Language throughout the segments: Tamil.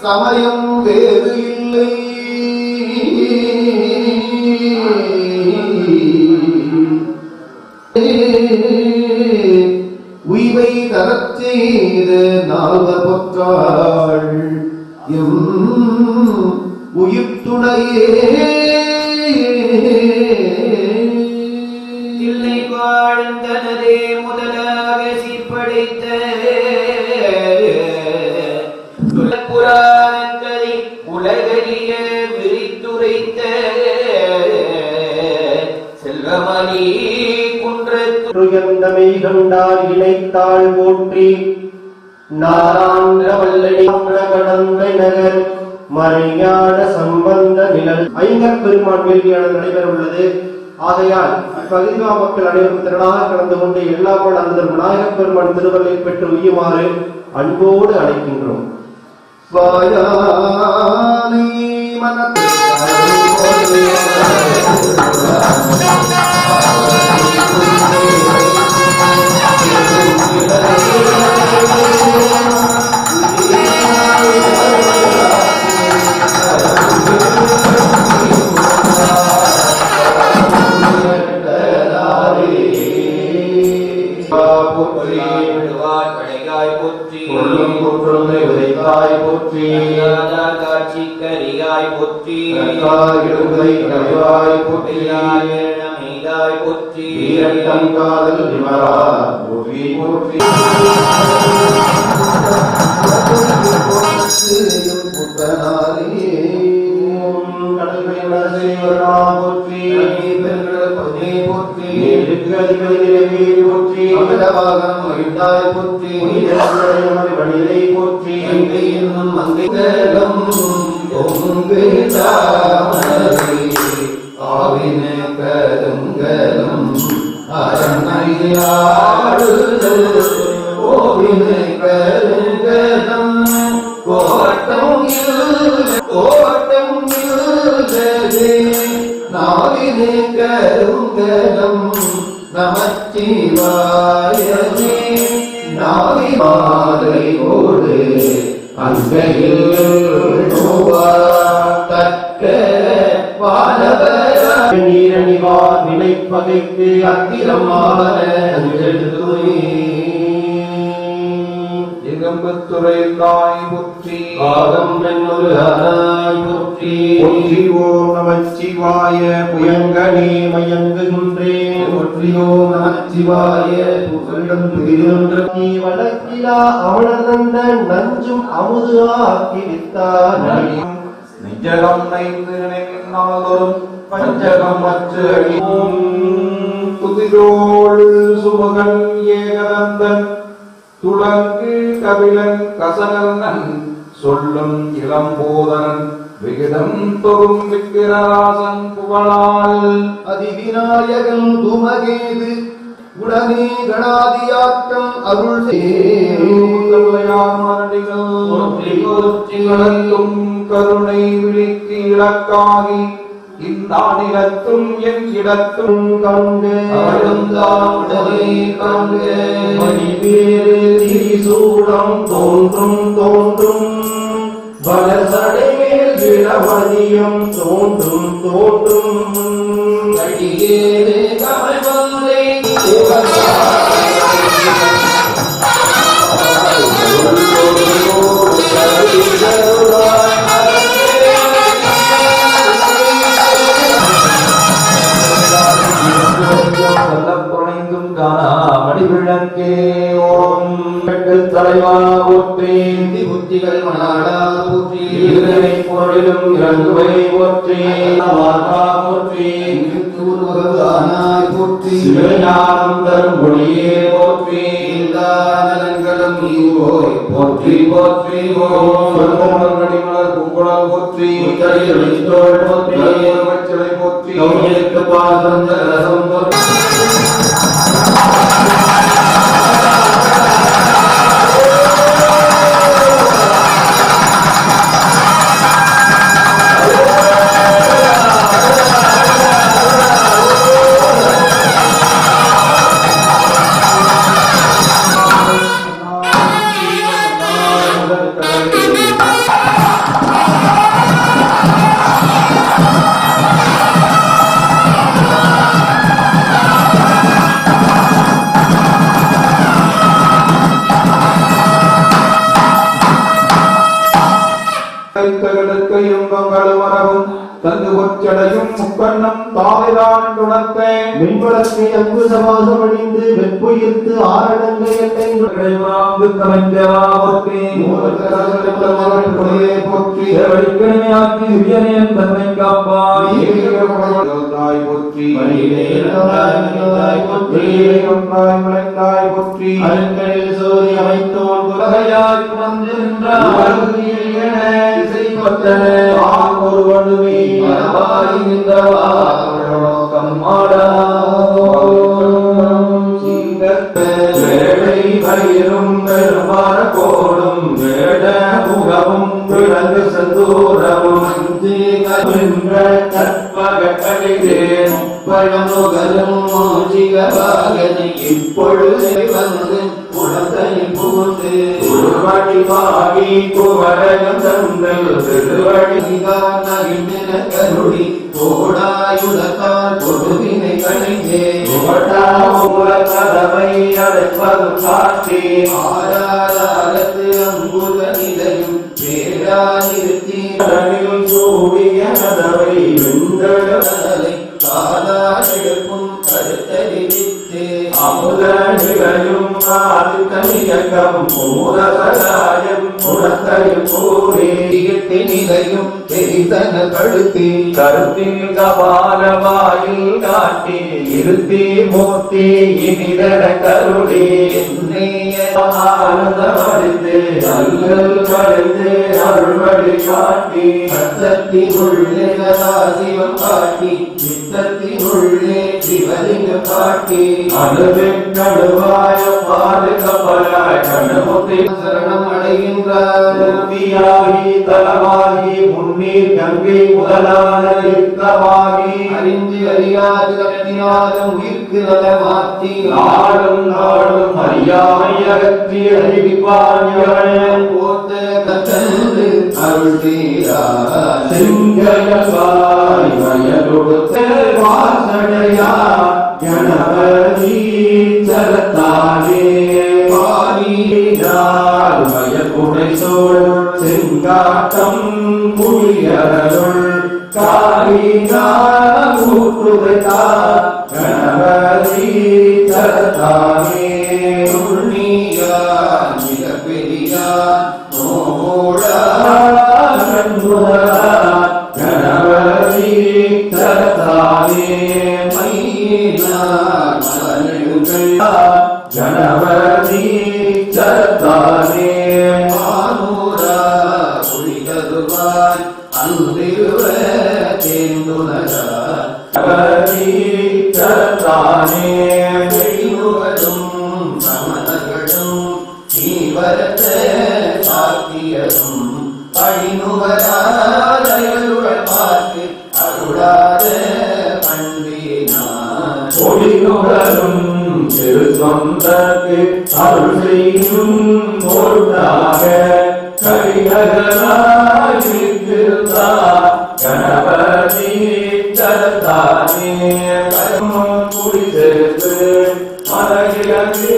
சமயம் வேறு இல்லை உய்வை தரச் செய்த நால்வர் பொற்றாள் எம் உயிர்த்துணையே இல்லை வாழ்ந்தனதே முதலாக சீர்படைத்த புராணங்களை உலகறிய விரித்துரைத்த செல்வமணி குன்றத்துயர்ந்தமை கண்டால் இணைத்தாள் போற்றி நாராங்க வல்லடி கடந்த நகர் மறைஞான சம்பந்த நிழல் ஐங்கர் பெருமான் வேள்வியாளர் நடைபெற உள்ளது. ஆகையால் இப்பகுதிவா மக்கள் அனைவரும் திரளாக கலந்து கொண்டு எல்லா அந்த விநாயகப் பெருமான் திருவருளை பெற்று உய்யுமாறு அன்போடு அழைக்கின்றோம். காட்சி கரியாய் போற்றி போற்றி காதல் விமரா போற்றி போற்றி நமச்சிவாயமே நாவி மாலையோடு அங்கையில் தக்க வானவர் நீரணிவார் நினைப்பகைக்கு அத்திரமான துறையாய் புற்றி ஆகம் என்னொரு அனாய் புற்றி ஒற்றி ஓம் நமச்சிவாய புயங்கனே மயங்குகின்றேன் ஒற்றியோ நமச்சிவாய புகழிடம் புகின்ற நீ வழக்கிலா அமணர்ந்த நஞ்சும் அமுது ஆக்கி வித்தார் நிஜகம் நைந்து நினைவினாலும் பஞ்சகம் மற்ற துதிரோள் சுமகன் ஏகதந்தன் துளங்கு கபிலன் கசகர்ணன் சொல்லும் இளம்போதனன் விகிதம் தொகும் விக்கிரராசன் புகழால் அதிவிநாயகன் துமகேது உடனே கணாதியாக்கம் அருள் செய்யும் கருணை விழிக்கு இலக்காகி இந்நானிலத்தும் என் இடத்தும் கண்டு கண்டு மணிவேறு திரிசூடம் தோன்றும் தோன்றும் வளசடைமேல் விளவதியம் தோன்றும் தோன்றும் அடியேறு கமல்வந்தை தொழிலும் இறங்குவை போற்றி வார்கா போற்றி ஆனாய் போற்றி சிவஞானம் தரும் மொழியே போற்றி எல்லா நலன்களும் ஈவோய் போற்றி போற்றி மலர் பூங்குழல் போற்றி தோல் போற்றி சிலை போற்றி கௌரியற்கு பாதம் ரசம் போற்றி தந்து பொச்சடையும் முக்கண்ணம் தாய்தான் உணர்த்தே மின்வளத்தை அங்கு சமாசம் அணிந்து வெப்புயிர்த்து ஆரணங்கை சோதி அமைத்தோன் உலகையாய் ஒருவனுமே வேடை பயிரும் பெருமாற கோடும் வேட முகமும் விளங்கு சந்தூரமும் கற்பகடிதேன் பழமுகலும் ஜிகபாகனை இப்பொழுது வந்து குழந்தையில் புகுந்து குருவடிவாகி குமரகம் தந்தல் திருவடி கருடி கோடாயுடத்தால் கொடுவினை கலைந்தே கதவை அடைப்பதும் காட்டி ஆராதாரத்து அங்குத நிலையும் பேராயிருத்தி சூடிய கதவை வெண்களை காதாடெடுக்கும் கருத்தறிவித்தே அமுத நிலையும் ஆதித்தனியக்கம் மூலசகாயம் குணத்தையும் கூறி நிலையும் தெரிதன படுத்தி கருத்தில் கபாலவாயில் காட்டி இருத்தி மூர்த்தி இனிதர கருடி ஆனந்தமடைந்து அல்லல் கடைந்து அருள்வழி காட்டி சத்தத்தினுள்ளே சதாசிவம் காட்டி சித்தத்தினுள்ளே சிவலிங்கம் காட்டி அணுவின் கடுவாய பாதுகப்பலாய் கணமுத்தி சரணம் அடைகின்றார் மூர்த்தியாகி தலமாகி முன்னீர் கங்கை முதலான யுக்தமாகி அறிந்து அறியாது கத்தினாலும் உயிர்க்கு நலமாற்றி நாடும் நாடும் அறியாமை அகற்றி அறிவிப்பான் போத்த கத்தன்று அருள் தீரா செங்கயவாய் வயலொடுத்த வாசடையா கணபதி சரத்தானே பாடினார் வயக்குடை சோழ் செங்காட்டம் புலியருள் காரினார் ஊற்றுதைத்தார் கணபதி சரத்தானே புண்ணியார் மிகப்பெரியார் நோடா கணபதி சரத்தானே மையினார் மலர்கள் கணபதி சரத்தானே ஆனூரா குடிகருவாய் அன்றிருவ தேந்துணரா கணபதி சரத்தானே வெளிமுகலும் சமணர்களும் நீவரத்த சாத்தியரும் பழிமுகராதயருள் பார்த்து அருளாத பண்பினார் ஒளிநுகரும் திருத்தொந்தற்கு அருள் செய்யும் பொருளாக கைநகராயிருந்தார் கணபதி சரத்தானே குடி சேர்த்து மனகிழக்கு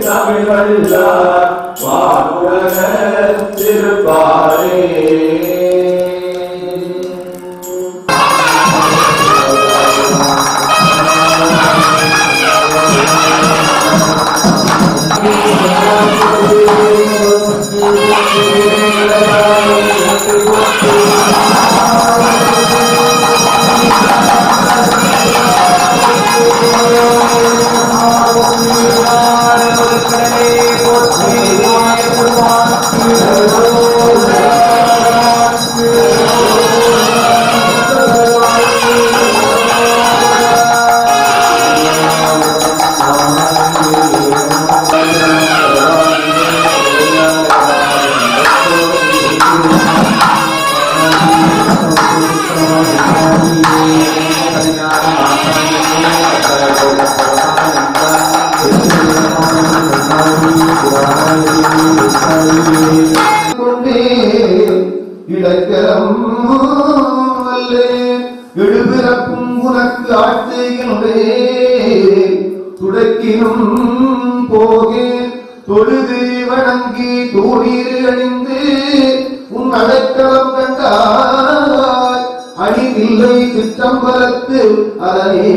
தமிழ்வல்லார் வாக்குலக திருப்பாரே Thank you. கொண்டே இடைக்கலம் அல்லே எழுபிறப்பும் உனக்கு ஆட்சையினுடைய துடைக்கினும் போகே தொழுது வணங்கி தூணீர் அணிந்து உன் அடைக்கலம் கண்டாய் அணிவில்லை சிற்றம்பலத்து அதனே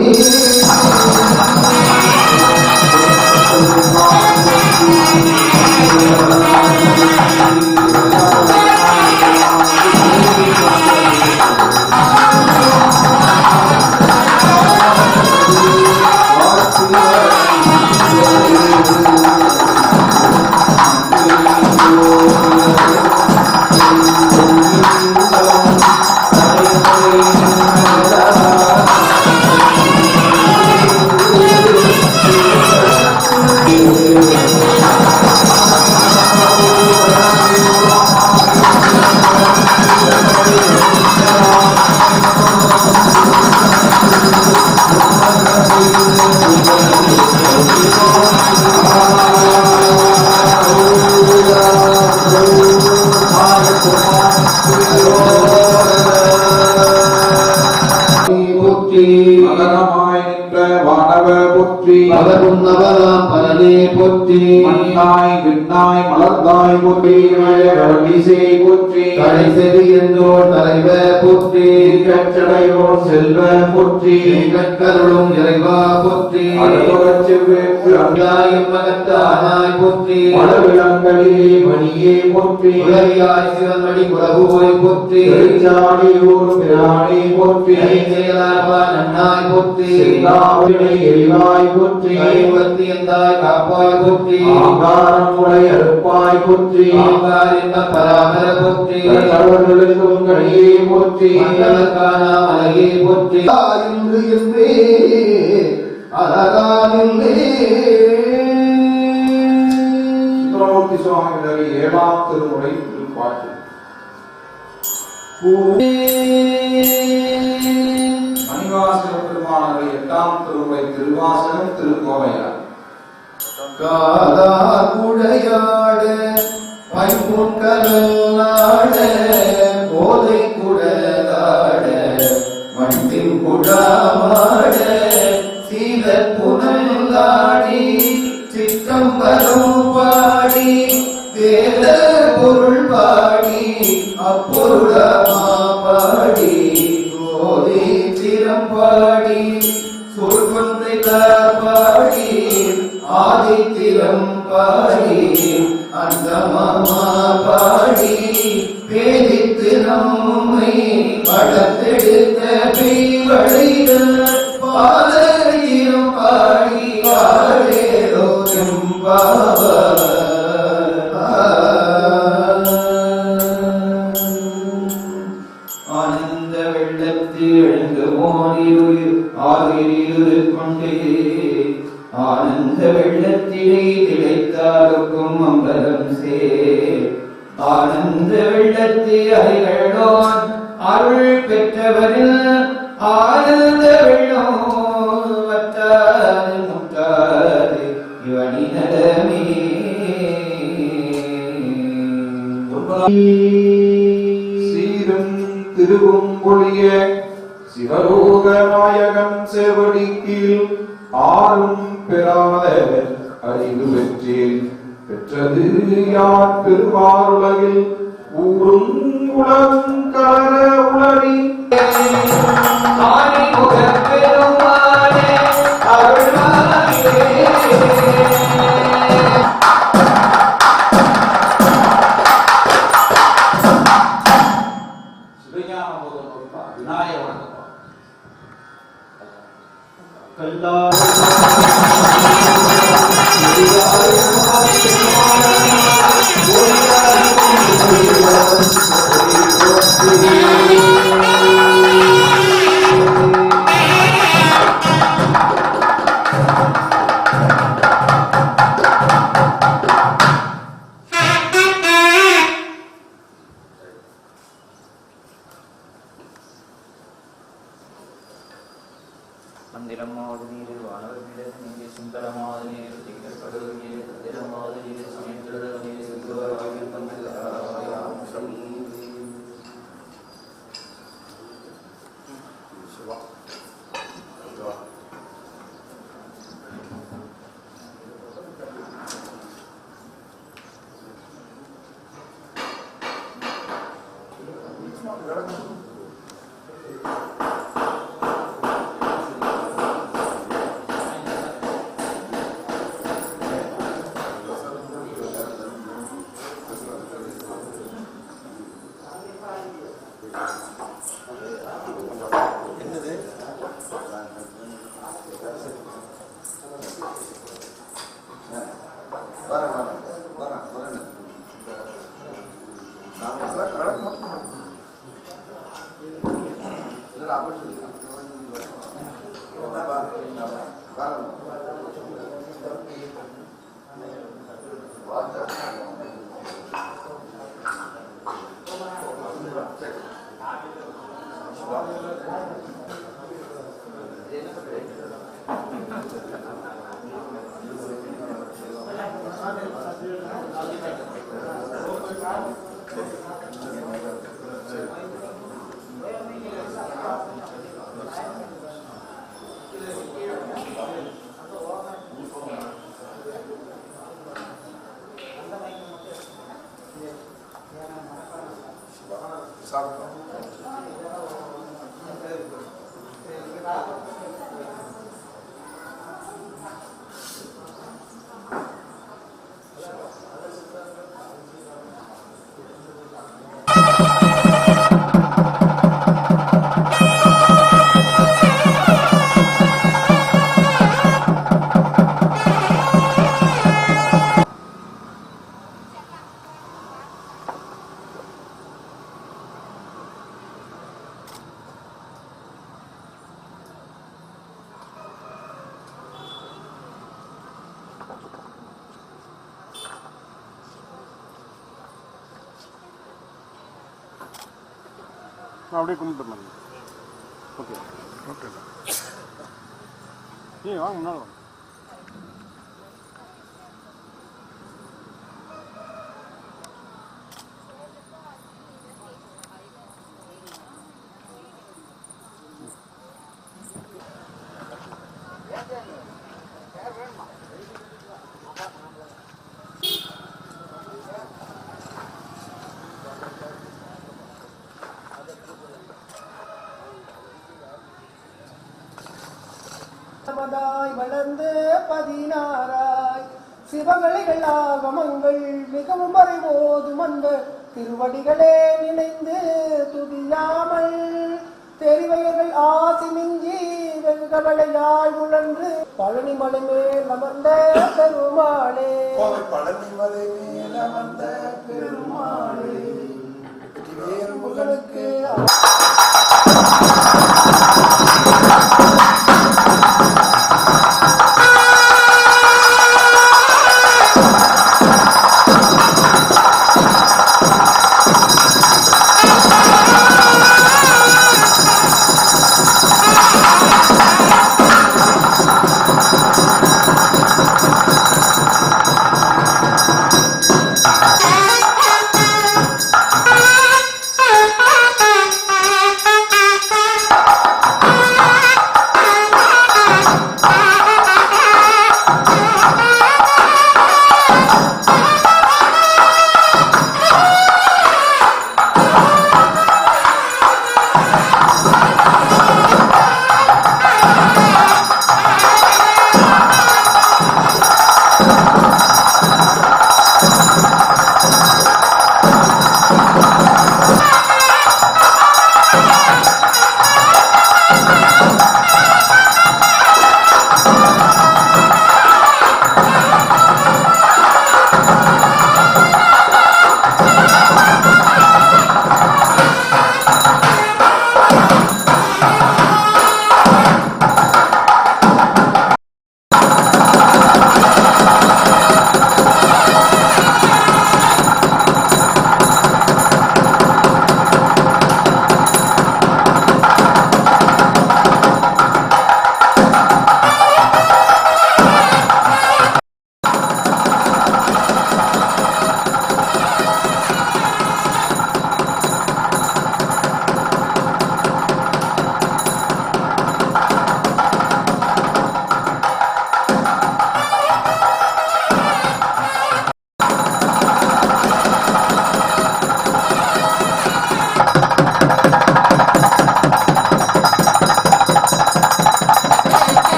மகரமாய் நின்ற வானவ போற்றி அவருன்னவராம் பரனே போற்றி மண்ணாய் விண்ணாய் மலர்ந்தாய் போற்றி வடிசை போற்றி கடைசெறி என்றோர் தலைவ போற்றி கச்சடையோர் செல்வ போற்றி கற்கருளும் இறைவா போற்றி அழகுறச் செவ்வேற்று அங்காயும் மகத்தானாய் போற்றி மடவிலங்களிலே மணியே போற்றி உலகியாய் சிவன்மணி குலகுவோய் போற்றி திருச்சாடியோர் பிரானே போற்றி செயலார்வா நன்னாய் போற்றி எல்லாவினை எரிவாய் போற்றி கைமுகத்தி எந்தாய் காப்பாய் போற்றி ஆங்காரம் உடை அறுப்பாய் போற்றி ஆங்கார் என்ப பராமர போற்றி கடவுளுக்கும் கணியே போற்றி மங்களக்கான மலையே போற்றி இன்று என்றே அழகானில்லே சுந்தரமூர்த்தி சுவாமிகளுடைய 7ஆம் திருமுறை திருப்பாட்டு மணிவாசக பெருமானுடைய 8ஆம் திருமுறை திருவாசகம் திருக்கோவையார் காதார் குடையாட பைம்பொன்கடல் நாட கோதை குடலாட வண்டின் குடாமாட சீதற் புனல்லாடி சிற்றம்பலம் பாடி வேத பொருள் பாடி அப்பொருளமா பாடி சோதி சிரம் பாடி சொல்வொன்றை பாடி ஆதித்திரம் பாடி அந்த மாமா பாடி பேதித்து நம்மை படத்தெடுத்த பெய்வளைத பாதகிரம் பாடி பாடேரோ எம்பாவ ஆனந்த வெள்ளத்தில் எழுந்து மோடி உயிர் ஆகிரியுரு கொண்டே ஆனந்த வெள்ளத்திலே திளைத்தாருக்கும் அம்பலம் சே ஆனந்த வெள்ளத்தில் அறைகளோன் அருள் பெற்றவரில் ஆனந்த வெள்ளம் வத்தாது முத்தாது இவனினமே சீரும் திருவும் பொழிய சிவலோக நாயகன் செவடிக்கீழ் ஆறும் பெறாத அறிவு பெற்றேன் பெற்றது யார் பெருமாறுலகில் ஊரும் உலகும் கலர உளறி மந்திரமாவது நீர் வானவர் நீர் நீங்க சுந்தரமாவது நீர் திங்கள் கடல் நீர் மந்திரமாவது நீர் சமயத்திரத நீர் சுந்தரவாயு பந்தல் அப்படியே கும்பிட்டு மாதிரி. ஓகே ஓகே வாங்க முன்னால் வாங்க. வளர்ந்து 16 சிவகலைகள் ஆகமங்கள் மிகவும் அறிவோதும் அந்த திருவடிகளே நினைந்து துதியாமல் தெரிவையர்கள் ஆசி மிஞ்சி வெகு கவலையாய் உழன்று பழனி மலை மேல் அமர்ந்த பெருமாளே பழனி மலை மேல் அமர்ந்த பெருமாளே உங்களுக்கு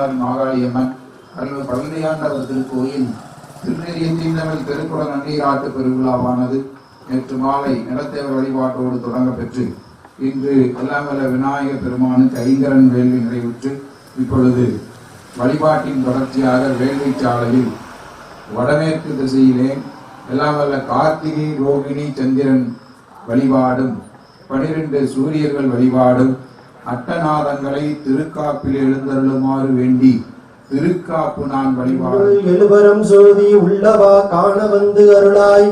மானாரி மாகாளியம்மன் அருள்மிகு பழனியாண்டவர் திருக்கோயில் திருநெறியத்தின் தமிழ் திருக்குட நன்னீராட்டு பெருவிழாவானது நேற்று மாலை நிலத்தேவர் வழிபாட்டோடு தொடங்க பெற்று இன்று எல்லாமல்ல விநாயகர் பெருமானுக்கு ஐங்கரன் வேள்வி நிறைவுற்று இப்பொழுது வழிபாட்டின் தொடர்ச்சியாக வேள்வி சாலையில் வடமேற்கு திசையிலே எல்லாமல்ல கார்த்திகை ரோகிணி சந்திரன் வழிபாடும் 12 சூரியர்கள் வழிபாடும் அட்டநாதங்களை திருக்காப்பில் எழுந்தருளுமாறு வேண்டி திருக்காப்பு நான் வழிபாடு எழுபரம் சோதி உள்ளவா காண வந்து அருளாய்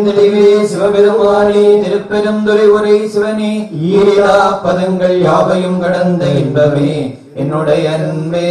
தெளிவே சிவபெருமானே திருப்பெருந்துறை உரை சிவனே ஈரா பதங்கள் யாவையும் கடந்த இன்பமே என்னுடைய அன்பே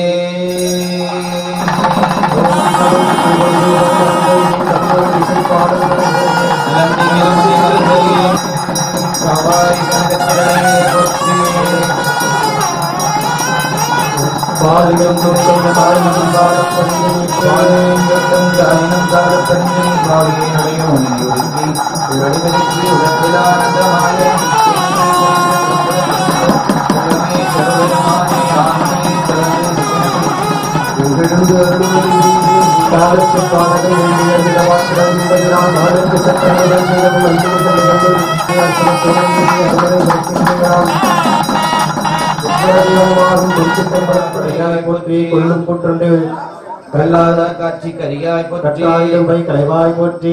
கொள்ளும் கூற்றுண்டு கல்லாத காட்சி கரியாய் போற்றி கலைவாய் போற்றி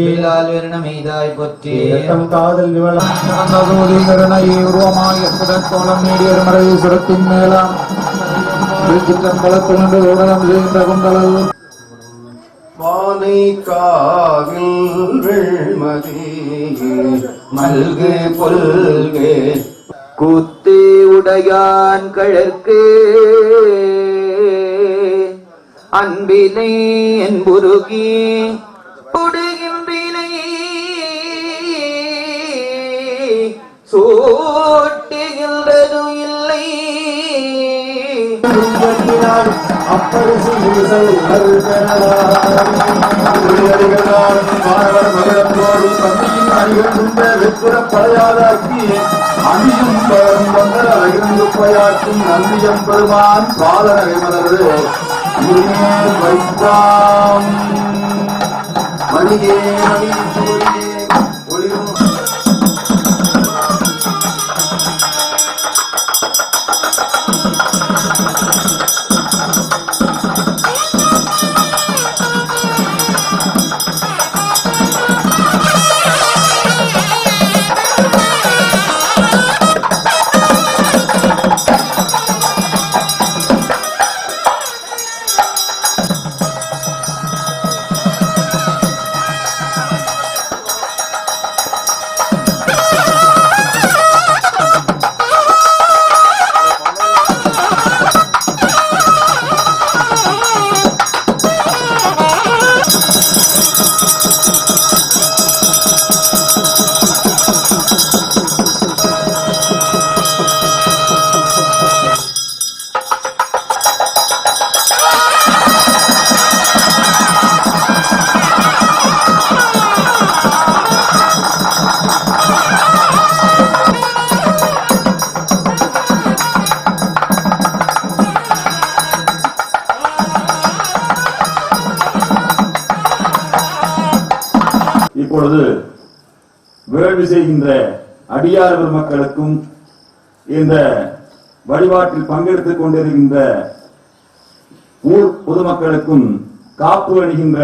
மீதாய் போற்றி காதல் விவளம் உருவமாய் கோலம் நீடியர் மறைவு சுரத்தின் மேலாம் திருச்சிற்றம்பலத்திலிருந்து ஊடகம் செய்கின்ற குந்தளவு வானை காவில் வெள்மதி மல்கு பொல்கு குத்தே உடையான் கழற்கு அன்பினை என்புருகி உடுகின்றினை சூட்டுகின்றதும் இல்லை அப்பரிசு நந்தியம் பெருமான் பாலனை மலர்ந்து வைத்தாம் மணியே மணி சூரியே ஒளிரும் இப்பொழுது வேள்வி செய்கின்ற அடியார் பெருமக்களுக்கும் இந்த வழிபாட்டில் பங்கெடுத்துக் கொண்டிருக்கின்ற ஊர் பொதுமக்களுக்கும் காப்பு அணிகின்ற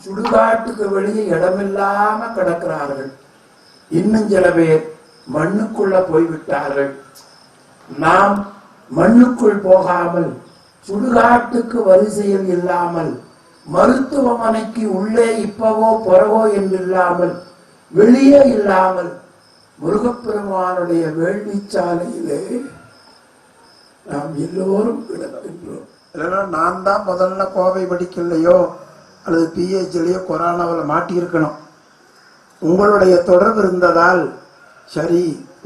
சுடுகாட்டுக்கு வெளியே இடமில்லாம கிடக்கிறார்கள். இன்னும் சில பேர் மண்ணுக்குள்ள போய்விட்டார்கள். நாம் மண்ணுக்குள் போகாமல், சுடுகாட்டுக்கு வரிசையில் இல்லாமல், மருத்துவமனைக்கு உள்ளே இப்பவோ புறவோ என்றில்லாமல், வெளியே இல்லாமல், முருகப்பெருமானுடைய வேள்விச்சாலையிலே நாம் எல்லோரும் கிடக்கின்றோம். இல்லைன்னா நான் தான் முதல்ல கோவை படிக்கலையோ அல்லது பிஹெச்டிலையோ கொரோனாவில் மாட்டியிருக்கணும். உங்களுடைய தொடர்பு இருந்ததால் சரி,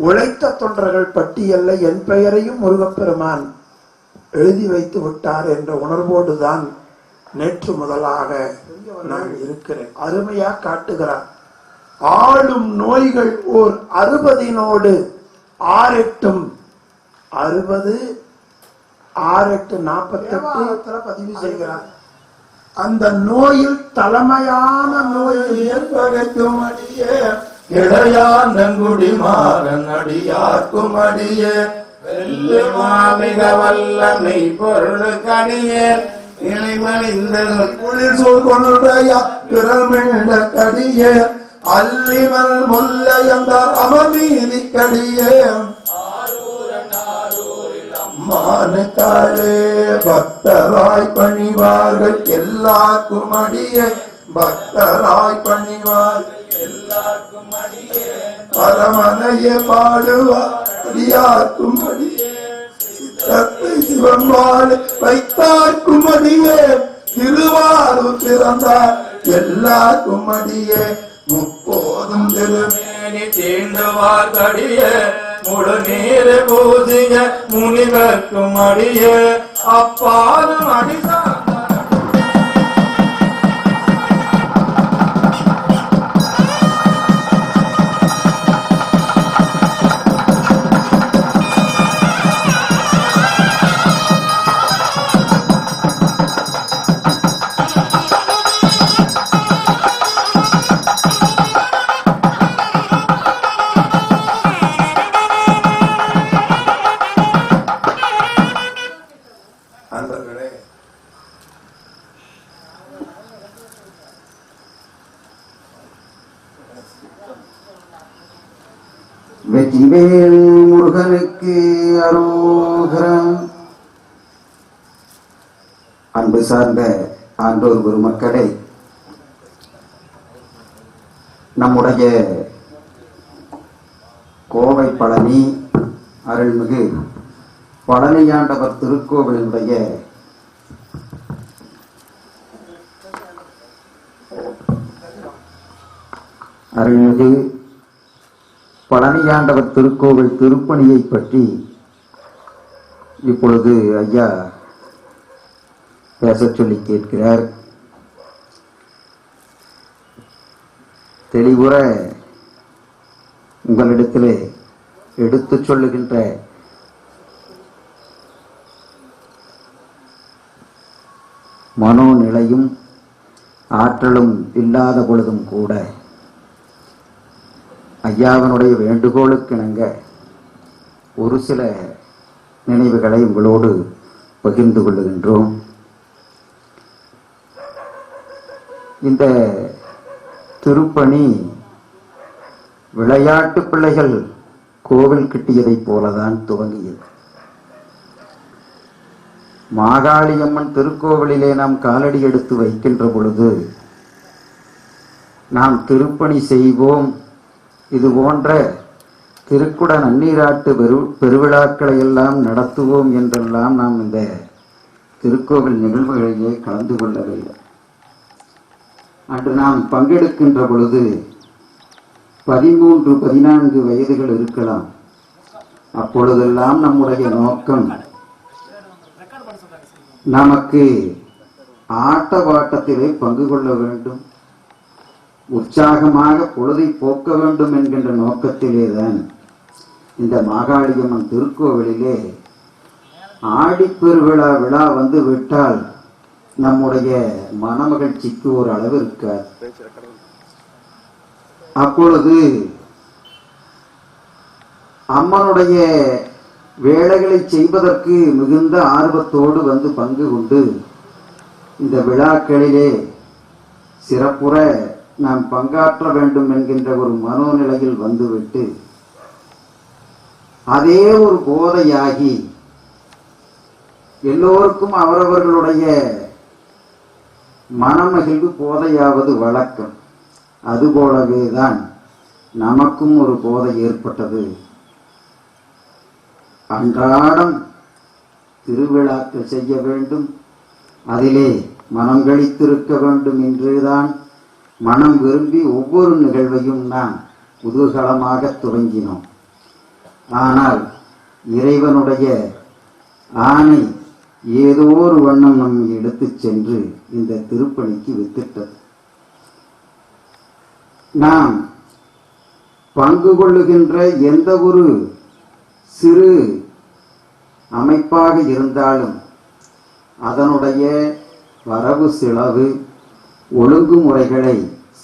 உழைத்த தொண்டர்கள் பட்டியலில் என் பெயரையும் முருகப்பெருமான் எழுதி வைத்து விட்டார் என்ற உணர்வோடு தான் நேற்று முதலாக நான் இருக்கிறேன். அருமையா காட்டுகிறார். ஆளும் நோய்கள் ஓர் 60 6 8 48 பதிவு செய்கிறார். அந்த நோயில் தலைமையான நோய் ஏற்படுத்தும் அடியே இளையார் நன்குடி மாறன் அடியார்க்கும் அடியே மிக வல்லமை பொருளுக்கடியே இணைமணிந்த குளிர் சூழ் கொண்டுடைய பிறமிழ்ந்த கடியே அல்லிமல் முல்லையந்த அமர்நீதி கடியே மானுக்காலே பக்தராய் பணிவார்கள் எல்லாருக்கும் அடியே பக்தராய் பணிவார் எல்லாருக்கும் அடியே பரமனையே பாடுவார் அடியார்க்கும் அடியே சித்தத்தை சிவன்பாடு வைத்தார்க்கும் அடியே திருவாரூர் பிறந்தார் எல்லாருக்கும் அடியே முப்போதும் திருமேனி தீண்டுவார் கடியே முழு நீர் பூஜிய முனிவர்க்கும் அடியே அப்பாலும் அடிசார் வெற்றிவேல் முருகனுக்கு அரோகரம். அன்பு சார்ந்த ஆண்டோர் பெருமக்களே, நம்முடைய கோவை பழனி அருள்மிகு பழனியாண்டவர் திருக்கோவிலுடைய அருள்மிகு பழனியாண்டவர் திருக்கோவில் திருப்பணியை பற்றி இப்பொழுது ஐயா பேச சொல்லி கேட்கிறார். தெளிவுற உங்களிடத்திலே எடுத்து சொல்லுகின்ற மனோநிலையும் ஆற்றலும் இல்லாத பொழுதும் கூட ஐயாவினுடைய வேண்டுகோளுக்கு இணங்க ஒரு சில நினைவுகளை உங்களோடு பகிர்ந்து கொள்ளுகின்றோம். இந்த திருப்பணி விளையாட்டு பிள்ளைகள் கோவில் கிட்டியதைப் போலதான் துவங்கியது. மாகாளியம்மன் திருக்கோவிலிலே நாம் காலடி எடுத்து வைக்கின்ற பொழுது நாம் திருப்பணி செய்வோம், இது போன்ற திருக்குட நன்னீராட்டு பெருவிழாக்களை எல்லாம் நடத்துவோம் என்றெல்லாம் நாம் இந்த திருக்கோவில் நிகழ்வுகளிலே கலந்து கொள்ளவில்லை. அன்று நாம் பங்கெடுக்கின்ற பொழுது 13-14 வயதுகள் இருக்கலாம். அப்பொழுதெல்லாம் நம்முடைய நோக்கம் நமக்கு ஆட்ட பாட்டத்திலே பங்கு கொள்ள வேண்டும், உற்சாகமாக பொழுதை போக்க வேண்டும் என்கின்ற நோக்கத்திலேதான் இந்த மாகாளியம்மன் திருக்கோவிலிலே ஆடிப்பெருவிழா விழா வந்து விட்டால் நம்முடைய மனமகிழ்ச்சிக்கு ஒரு அளவு இருக்காது. அப்பொழுது அம்மனுடைய வேலைகளை செய்வதற்கு மிகுந்த ஆர்வத்தோடு வந்து பங்கு கொண்டு இந்த விழாக்களிலே சிறப்புற நாம் பங்காற்ற வேண்டும் என்கின்ற ஒரு மனோநிலையில் வந்துவிட்டு அதே ஒரு போதையாகி எல்லோருக்கும் அவரவர்களுடைய மனமகிழ்வு போதையாவது வழக்கம். அதுபோலவேதான் நமக்கும் ஒரு போதை ஏற்பட்டது. அன்றாடம் திருவிழாக்கள் செய்ய வேண்டும், அதிலே மனம் கழித்திருக்க வேண்டும் என்றுதான் மனம் விரும்பி ஒவ்வொரு நிகழ்வையும் நாம் குதூகலமாக துவங்கினோம். ஆனால் இறைவனுடைய ஆணை ஏதோ ஒரு வண்ணம் நம்மை எடுத்துச் சென்று இந்த திருப்பணிக்கு வித்திட்டது. நாம் பங்கு கொள்ளுகின்ற எந்த ஒரு சிறு அமைப்பாக இருந்தாலும் அதனுடைய வரவு செலவு ஒழுங்குமுறைகளை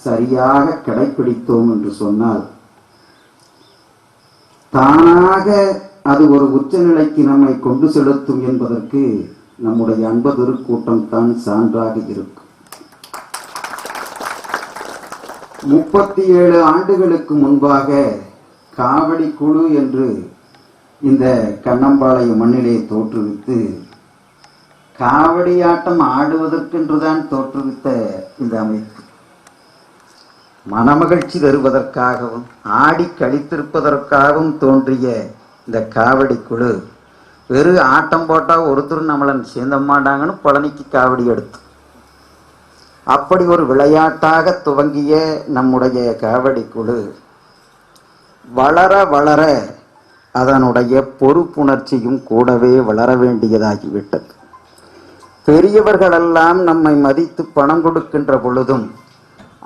சரியாக கடைபிடித்தோம் என்று சொன்னால் தானாக அது ஒரு உச்சநிலைக்கு நம்மை கொண்டு செலுத்தும் என்பதற்கு நம்முடைய அன்பு திருக்கூட்டம் தான் சான்றாக இருக்கும். 37 ஆண்டுகளுக்கு முன்பாக காவடி குழு என்று இந்த கண்ணம்பாளையம் மண்ணிலே தோற்றுவித்து காவடி ஆட்டம் ஆடுவதற்கென்றுதான் தோற்றுவித்த இந்த அமைப்பு மனமகிழ்ச்சி தருவதற்காகவும் ஆடி கழித்திருப்பதற்காகவும் தோன்றிய இந்த காவடி குழு வெறும் ஆட்டம் போட்டா ஒருத்தரும் நம்மளை சேர்ந்த மாட்டாங்கன்னு பழனிக்கு காவடி எடுத்து அப்படி ஒரு விளையாட்டாக துவங்கிய நம்முடைய காவடி குழு வளர வளர அதனுடைய பொறுப்புணர்ச்சியும் கூடவே வளர வேண்டியதாகிவிட்டது. பெரியவர்களெல்லாம் நம்மை மதித்து பணம் கொடுக்கின்ற பொழுதும்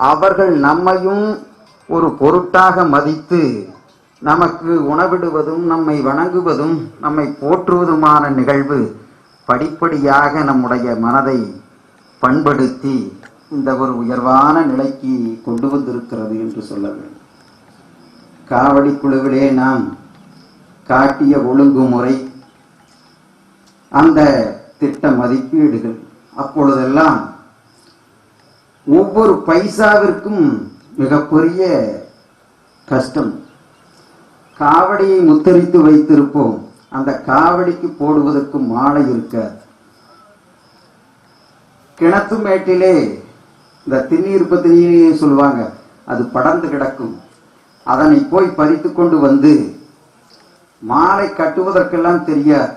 அவர்கள் நம்மையும் ஒரு பொருட்டாக மதித்து நமக்கு உணவிடுவதும் நம்மை வணங்குவதும் நம்மை போற்றுவதுமான நிகழ்வு படிப்படியாக நம்முடைய மனதை பண்படுத்தி இந்த ஒரு உயர்வான நிலைக்கு கொண்டு வந்திருக்கிறது என்று சொல்ல வேண்டும். காவடி குழுவிலே நாம் காட்டிய ஒழுங்குமுறை, அந்த திட்ட மதிப்பீடுகள், அப்பொழுதெல்லாம் ஒவ்வொரு பைசாவிற்கும் மிகப்பெரிய கஷ்டம். காவடியை முத்தரித்து வைத்திருப்போம், அந்த காவடிக்கு போடுவதற்கு மாலை இருக்காது. கிணத்து மேட்டிலே இந்த திண்ணீர் பத்தினீர் சொல்லுவாங்க, அது படர்ந்து கிடக்கும். அதனை போய் பறித்து கொண்டு வந்து மாலை கட்டுவதற்கெல்லாம் தெரியாது.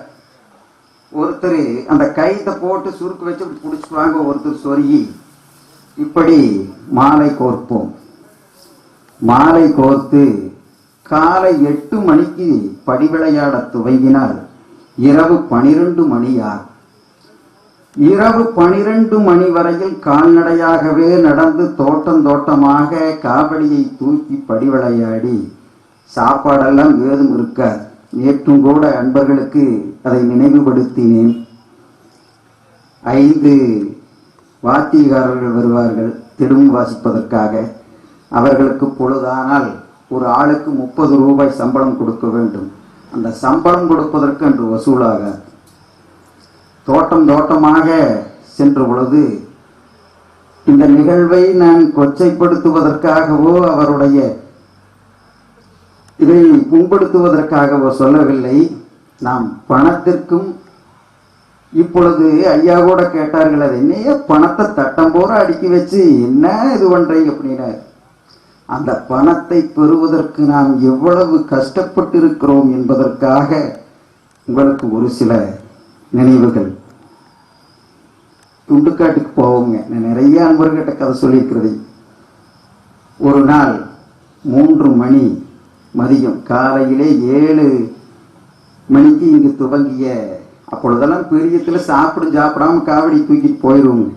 ஒருத்தர் அந்த கைத்தை போட்டு சுருக்கு வச்சு பிடிச்சுவாங்க, ஒருத்தர் சொருகி இப்படி மாலை கோர்ப்போம். மாலை கோர்த்து காலை 8 மணிக்கு படி விளையாட துவங்கினால் இரவு 12 மணி ஆகும். இரவு 12 மணி வரையில் கால்நடையாகவே நடந்து தோட்டம் தோட்டமாக காவடியை தூக்கி படி விளையாடி சாப்பாடெல்லாம் ஏதும் இருக்காது. நேற்றும் கூட அன்பர்களுக்கு அதை நினைவுபடுத்தினேன். 5 வாத்தியக்காரர்கள் வருவார்கள் திடும் வாசிப்பதற்காக. அவர்களுக்கு பொழுதானால் ஒரு ஆளுக்கு 30 ரூபாய் சம்பளம் கொடுக்க வேண்டும். அந்த சம்பளம் கொடுப்பதற்கு என்று வசூலாக தோட்டம் தோட்டமாக சென்ற பொழுது இந்த நிகழ்வை நான் கொச்சைப்படுத்துவதற்காகவோ அவருடைய இதை புண்படுத்துவதற்காகவோ சொல்லவில்லை. நாம் பணத்திற்கும் இப்பொழுது ஐயா கூட கேட்டார்கள், அது என்னையே பணத்தை தட்டம் போற அடுக்கி வச்சு என்ன இது பண்றீங்க அப்படின்னா, அந்த பணத்தை பெறுவதற்கு நாம் எவ்வளவு கஷ்டப்பட்டிருக்கிறோம் என்பதற்காக உங்களுக்கு ஒரு சில நினைவுகள். துண்டுக்காட்டுக்கு போவோங்க, நான் நிறைய அன்பர்கிட்ட கதை சொல்லியிருக்கிறது. ஒரு நாள் 3 மணி மதியம், காலையிலே 7 மணிக்கு இங்கு துவங்கிய, அப்பொழுதெல்லாம் பெரியத்துல சாப்பிடாம காவடி தூக்கிட்டு போயிடுவோங்க.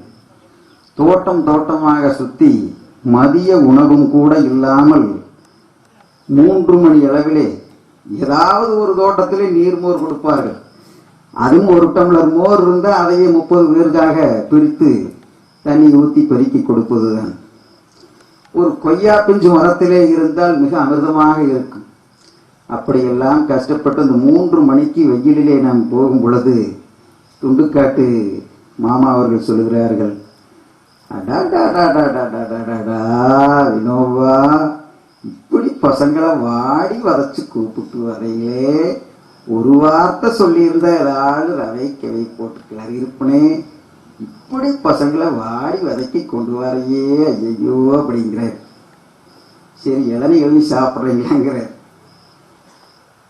தோட்டம் தோட்டமாக சுத்தி மதிய உணவும் கூட இல்லாமல் 3 மணி அளவிலே ஏதாவது ஒரு தோட்டத்திலே நீர்மோர் கொடுப்பார்கள். அதுவும் ஒரு டம்ளர் மோர் இருந்தால் அதையே 30 பேருக்காக பிரித்து தண்ணி ஊற்றி பெருக்கி கொடுப்பதுதான். ஒரு கொய்யா பிஞ்சு மரத்திலே இருந்தால் மிக அமிர்தமாக இருக்கும். அப்படியெல்லாம் கஷ்டப்பட்டு அந்த 3 மணிக்கு வெயிலிலே நாம் போகும் பொழுது துண்டுக்காட்டு மாமா அவர்கள் சொல்லுகிறார்கள், வினோவா இப்படி பசங்களை வாடி வதச்சு கூப்பிட்டு வரையிலே ஒரு வார்த்தை சொல்லியிருந்த ஏதாவது ரவை கவை போட்டு கிளறி இருப்பனே, இப்படி பசங்களை வாடி வதக்கி கொண்டு வரையே ஐயோ அப்படிங்கிறார். சரி இளநீ எழுதி சாப்பிட்றீங்களாங்கிறார்.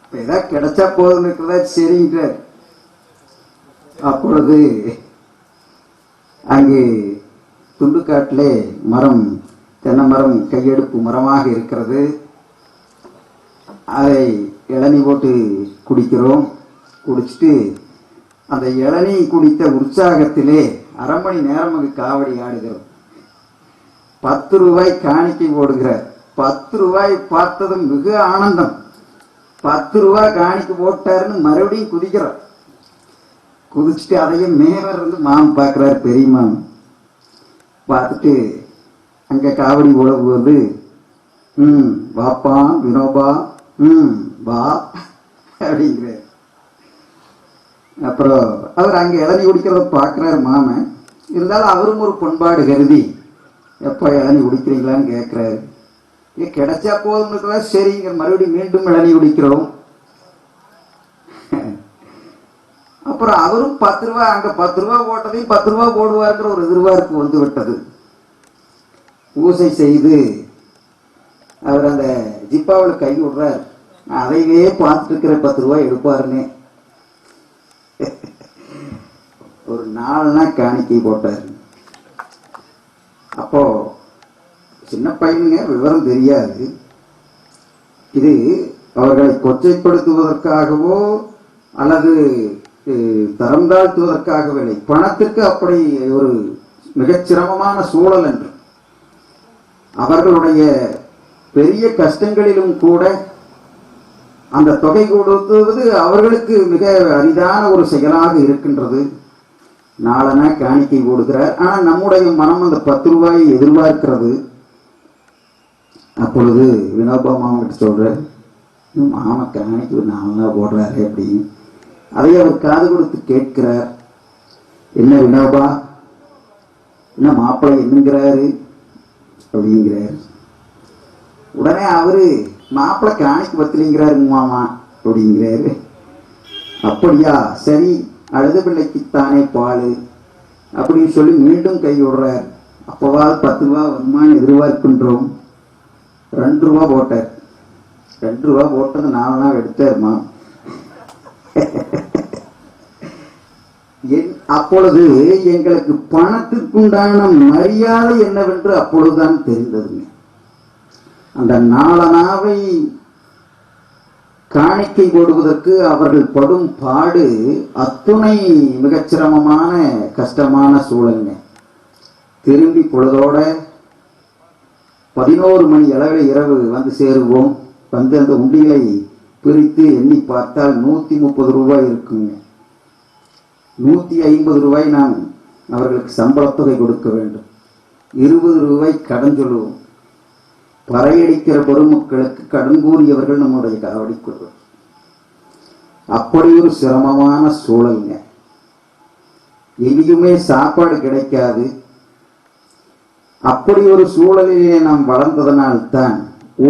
இப்போ ஏதாவது கிடைச்சா போதும் இருக்கிறதா சரிங்கிறார். அப்பொழுது அங்கு துண்டுக்காட்டிலே மரம், தென்னை மரம் கையெடுப்பு மரமாக இருக்கிறது. அதை இளநீ போட்டு குடிக்கிறோம். குடிச்சிட்டு அந்த இளநீ குடித்த உற்சாகத்திலே அரை மணி நேரம் அங்கு காவடி ஆடுகிறோம். 10 ரூபாய் காணிக்கை போடுகிறார். 10 ரூபாய் பார்த்ததும் மிக ஆனந்தம். 10 ரூபாய் காணிக்கை போட்டாருன்னு மறுபடியும் குதிக்கிறார். குதிச்சுட்டு அதையும் மேல இருந்து மாம் பார்க்கிறார். பெரிய மாம் பார்த்துட்டு அங்க காவடி போடும்போது வாப்பா வினோபா வா அப்படிங்கிறார். அப்புறம் அவர் அங்க இளநீ குடிக்கிறத பார்க்கிறார் மாமன். இருந்தாலும் அவரும் ஒரு பண்பாடு கருதி எப்ப இளநீ குடிக்கிறீங்களான்னு கேட்கிறாரு. கிடைச்சா போதும், சரிங்க. மறுபடியும் மீண்டும் இளநீ குடிக்கிறோம். அப்புறம் அவரும் 10 ரூபாய், அங்க 10 ரூபாய் போட்டதையும் 10 ரூபாய் போடுவாருங்கிற ஒரு எதிர்பார்ப்பு வந்து விட்டது. பூசை செய்து அவர் அந்த ஜிப்பாவில் கை விடுறார். அதைவே பார்த்துட்டு இருக்கிற 10 ரூபாய் எடுப்பாருன்னு ஒரு 4 நாள் காணிக்கை போட்டார். அப்போ சின்ன பையனுங்க, விவரம் தெரியாது. இது அவர்களை கொச்சைப்படுத்துவதற்காகவோ அல்லது தரம் தாழ்த்துவதற்காகவே இல்லை. பணத்திற்கு அப்படி ஒரு மிகச் சிரமமான சூழல் என்று அவர்களுடைய பெரிய கஷ்டங்களிலும் கூட அந்த தொகை கொடுத்துவது அவர்களுக்கு மிக அரிதான ஒரு செயலாக இருக்கின்றது. 4 நாள் காணிக்கை போடுகிறார். ஆனால் நம்முடைய மனம் அந்த 10 ரூபாயை எதிர்பார்க்கிறது. அப்பொழுது வினோபா மாமன் சொல்ற, மாமா காணிக்கு 4 நாள் போடுறாரு அப்படின்னு. அதை அவர் காது கொடுத்து கேட்கிறார். என்ன வினோபா, என்ன மாப்பிள்ளை என்னங்கிறாரு அப்படிங்கிறார். உடனே அவரு மாப்பிள்ளை காணிக்கு பத்திலிங்கிறாரு மாமா அப்படிங்கிறாரு. அப்படியா, சரி, அழுத பிள்ளைக்குத்தானே பால் அப்படின்னு சொல்லி மீண்டும் கை விடுறார். அப்போவால் 10 ரூபா வருமானம் எதிர்பார்க்கின்றோம். 2 ரூபா போட்டார். 2 ரூபா போட்டது 4 நாள் எடுத்தாருமா. அப்பொழுது எங்களுக்கு பணத்திற்குண்டான மரியாதை என்னவென்று அப்பொழுதுதான் தெரிந்ததுங்க. அந்த 4 நாவை காணிக்கை போடுவதற்கு அவர்கள் படும் பாடு அத்துணை மிகச்சிரமமான கஷ்டமான சூழல்ங்க. திரும்பி பொழுதோட 11 மணி அளவில் இரவு வந்து சேருவோம். வந்து அந்த உண்டிகளை பிரித்து எண்ணி பார்த்தால் 130 ரூபாய் இருக்குங்க. 150 ரூபாய் நாம் அவர்களுக்கு சம்பளத்தொகை கொடுக்க வேண்டும். 20 ரூபாய் கடன் சொல்லுவோம். பறையடிக்கிற பொதுமக்களுக்கு கடன் கூறியவர்கள் நம்முடைய காவடி கொள்வோம். அப்படி ஒரு சிரமமான சூழல்ங்க. எங்கேயுமே சாப்பாடு கிடைக்காது. அப்படி ஒரு சூழலிலே நாம் வளர்ந்ததனால்தான்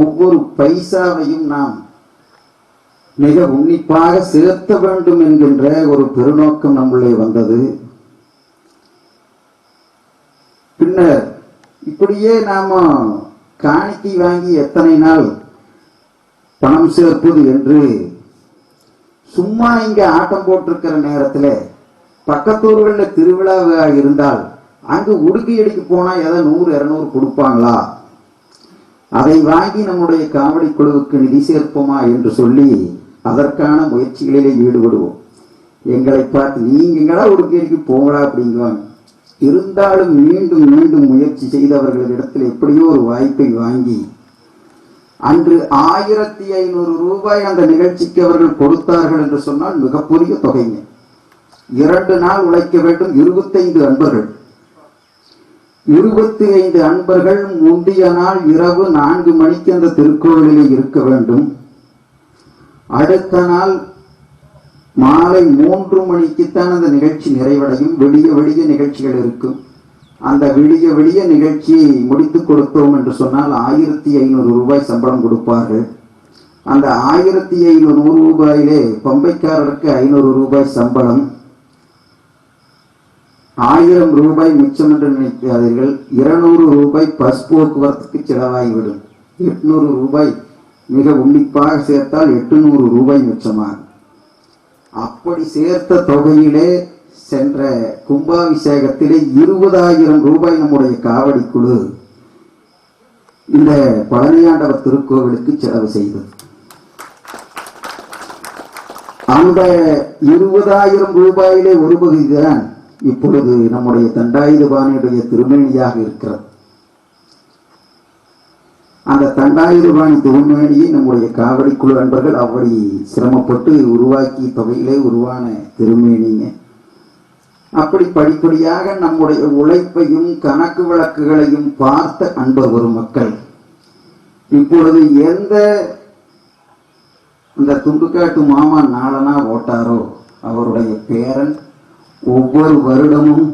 ஒவ்வொரு பைசாவையும் நாம் மிக உன்னிப்பாக சேர்த்த வேண்டும் என்கின்ற ஒரு பெருநோக்கம் நம்மளே வந்தது. பின்னர் இப்படியே நாம காணிக்கை வாங்கி எத்தனை நாள் பணம் சேர்ப்பது என்று சும்மா இங்க ஆட்டம் போட்டிருக்கிற நேரத்தில் பக்கத்தூர்களில் திருவிழாவாக இருந்தால் அங்கு உடுக்கி அடிக்க போனா ஏதோ 100-200 கொடுப்பாங்களா, அதை வாங்கி நம்முடைய காவடி குழுவுக்கு நிதி சேர்ப்போமா என்று சொல்லி அதற்கான முயற்சிகளிலே ஈடுபடுவோம். எங்களை பார்த்து நீங்களா உடுக்கி அடிக்க போங்களா அப்படிங்குவாங்க. இருந்தாலும் மீண்டும் மீண்டும் முயற்சி செய்தவர்களிடத்தில் எப்படியோ ஒரு வாய்ப்பை வாங்கி அன்று 1500 ரூபாய் அந்த நிகழ்ச்சிக்கு அவர்கள் கொடுத்தார்கள் என்று சொன்னால் மிகப்பெரிய தொகைங்க. 2 நாள் உழைக்க வேண்டும். 25 அன்பர்கள் 25 அன்பர்கள் முந்தைய நாள் இரவு 4 மணிக்கு அந்த திருக்கோவிலிலே இருக்க வேண்டும். அடுத்த நாள் மாலை 3 மணிக்குத்தான் அந்த நிகழ்ச்சி நிறைவடையும். விடிய விடிய நிகழ்ச்சிகள் இருக்கும். அந்த விடிய விடிய நிகழ்ச்சியை முடித்து கொடுத்தோம் என்று சொன்னால் 1500 ரூபாய் சம்பளம் கொடுப்பார்கள். அந்த 1500 ரூபாயிலே பம்பைக்காரருக்கு 500 ரூபாய் சம்பளம். 1000 ரூபாய் மிச்சம் என்று நினைக்காதீர்கள். 200 ரூபாய் பஸ் போக்குவரத்துக்கு செலவாகிவிடும். 800 ரூபாய் மிக உன்னிப்பாக சேர்த்தால் 800 ரூபாய் மிச்சமாகும். அப்படி சேர்த்த தொகையிலே சென்ற கும்பாபிஷேகத்திலே 20,000 ரூபாய் நம்முடைய காவடி குழு இந்த பழனியாண்டவர் திருக்கோவிலுக்கு செலவு செய்தது. அந்த 20,000 ரூபாயிலே ஒரு பகுதிதான் இப்பொழுது நம்முடைய தண்டாயுதபாணியுடைய திருமேனியாக இருக்கிறது. அந்த தண்டாயுதபாணி திருமேனியை நம்முடைய காவடி குழு அன்பர்கள் அப்படி சிரமப்பட்டு உருவாக்கி தொகையிலே உருவான திருமேனிங்க. அப்படி படிப்படியாக நம்முடைய உழைப்பையும் கணக்கு வழக்குகளையும் பார்த்த அன்பர் ஒரு மக்கள் இப்பொழுது எந்த அந்த துண்டுக்காட்டு மாமா நாளனா ஓட்டாரோ அவருடைய பேரன் ஒவ்வொரு வருடமும்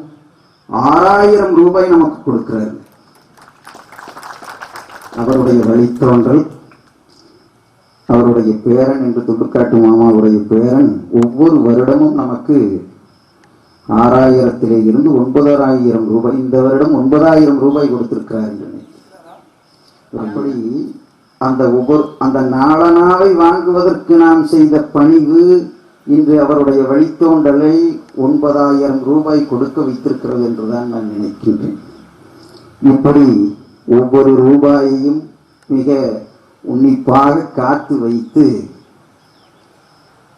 6,000 ரூபாய் நமக்கு கொடுக்கிறார். அவருடைய வழித்தோன்றல் அவருடைய பேரன் என்று துண்டுக்காட்டு மாமாவுடைய பேரன் ஒவ்வொரு வருடமும் நமக்கு 6,000 இருந்து 9,000 ரூபாய், இந்த வருடம் 9,000 ரூபாய் கொடுத்திருக்கிறார் என்று அப்படி அந்த நாளனாவை வாங்குவதற்கு நாம் செய்த பணிவு இன்று அவருடைய வழித்தோன்றலை 9,000 ரூபாய் கொடுக்க வைத்திருக்கிறது என்றுதான் நான் நினைக்கின்றேன். இப்படி ஒவ்வொரு ரூபாயையும் மிக உன்னிப்பாக காத்து வைத்து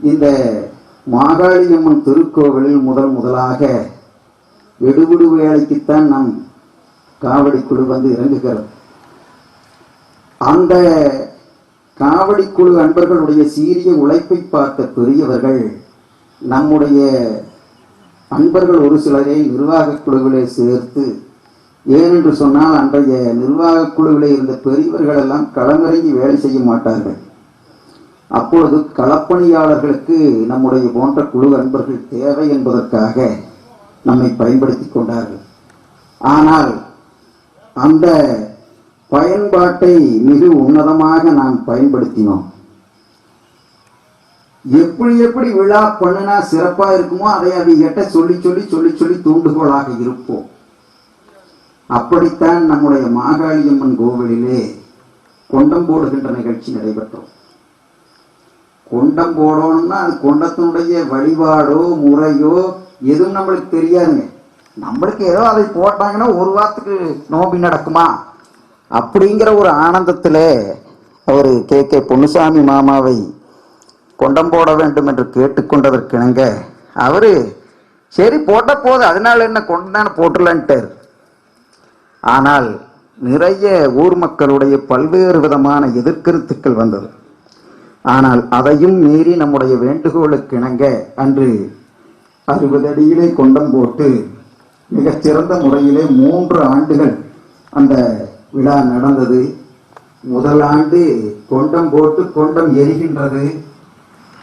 இந்த மாகாளியம்மன் திருக்கோவிலில் முதலாக விடுவிடு வேலைக்குத்தான் நம் காவடி குழு வந்து இறங்குகிறது. அந்த காவடி குழு அன்பர்களுடைய சீரிய உழைப்பை பார்த்த பெரியவர்கள் நம்முடைய அன்பர்கள் ஒரு சிலரை நிர்வாக குழுவிலே சேர்த்து, ஏனென்று சொன்னால் அன்றைய நிர்வாக குழுவிலே இருந்த பெரியவர்கள் எல்லாம் களமிறங்கி வேலை செய்ய மாட்டார்கள். அப்பொழுது களப்பணியாளர்களுக்கு நம்முடைய போன்ற குழு அன்பர்கள் தேவை என்பதற்காக நம்மை பயன்படுத்தி கொண்டார்கள். ஆனால் அந்த பயன்பாட்டை மிக உன்னதமாக நாம் பயன்படுத்தினோம். எப்படி விழா பண்ணினா சிறப்பா இருக்குமோ அதை அவங்க சொல்லி தூண்டுகோலாக இருப்போம். அப்படித்தான் நம்முடைய மாகாளியம்மன் கோவிலிலே கொண்டம் போடுகின்ற நிகழ்ச்சி நடைபெற்றோம். கொண்டம் போடணும்னா அது கொண்டத்தினுடைய வழிபாடோ முறையோ எதுவும் நம்மளுக்கு தெரியாதுங்க. நம்மளுக்கு ஏதோ அதை போட்டாங்கன்னா ஒரு வாரத்துக்கு நோம்பி நடக்குமா அப்படிங்கிற ஒரு ஆனந்தத்திலே அவர் கே பொன்னுசாமி மாமாவை கொண்டம் போட வேண்டும் என்று கேட்டுக்கொண்டதற்கிணங்க அவரு சரி போட்ட போது அதனால என்ன கொண்டான போட்டுலன்ட்டார். ஆனால் நிறைய ஊர் மக்களுடைய பல்வேறு விதமான எதிர்கருத்துக்கள் வந்தது. ஆனால் அதையும் மீறி நம்முடைய வேண்டுகோளுக்கு இணங்க அன்று 60 அடியிலே கொண்டம் போட்டு மிகச்சிறந்த முறையிலே 3 ஆண்டுகள் அந்த விழா நடந்தது. முதல் ஆண்டு கொண்டம் போட்டு கொண்டம் எரிகின்றது.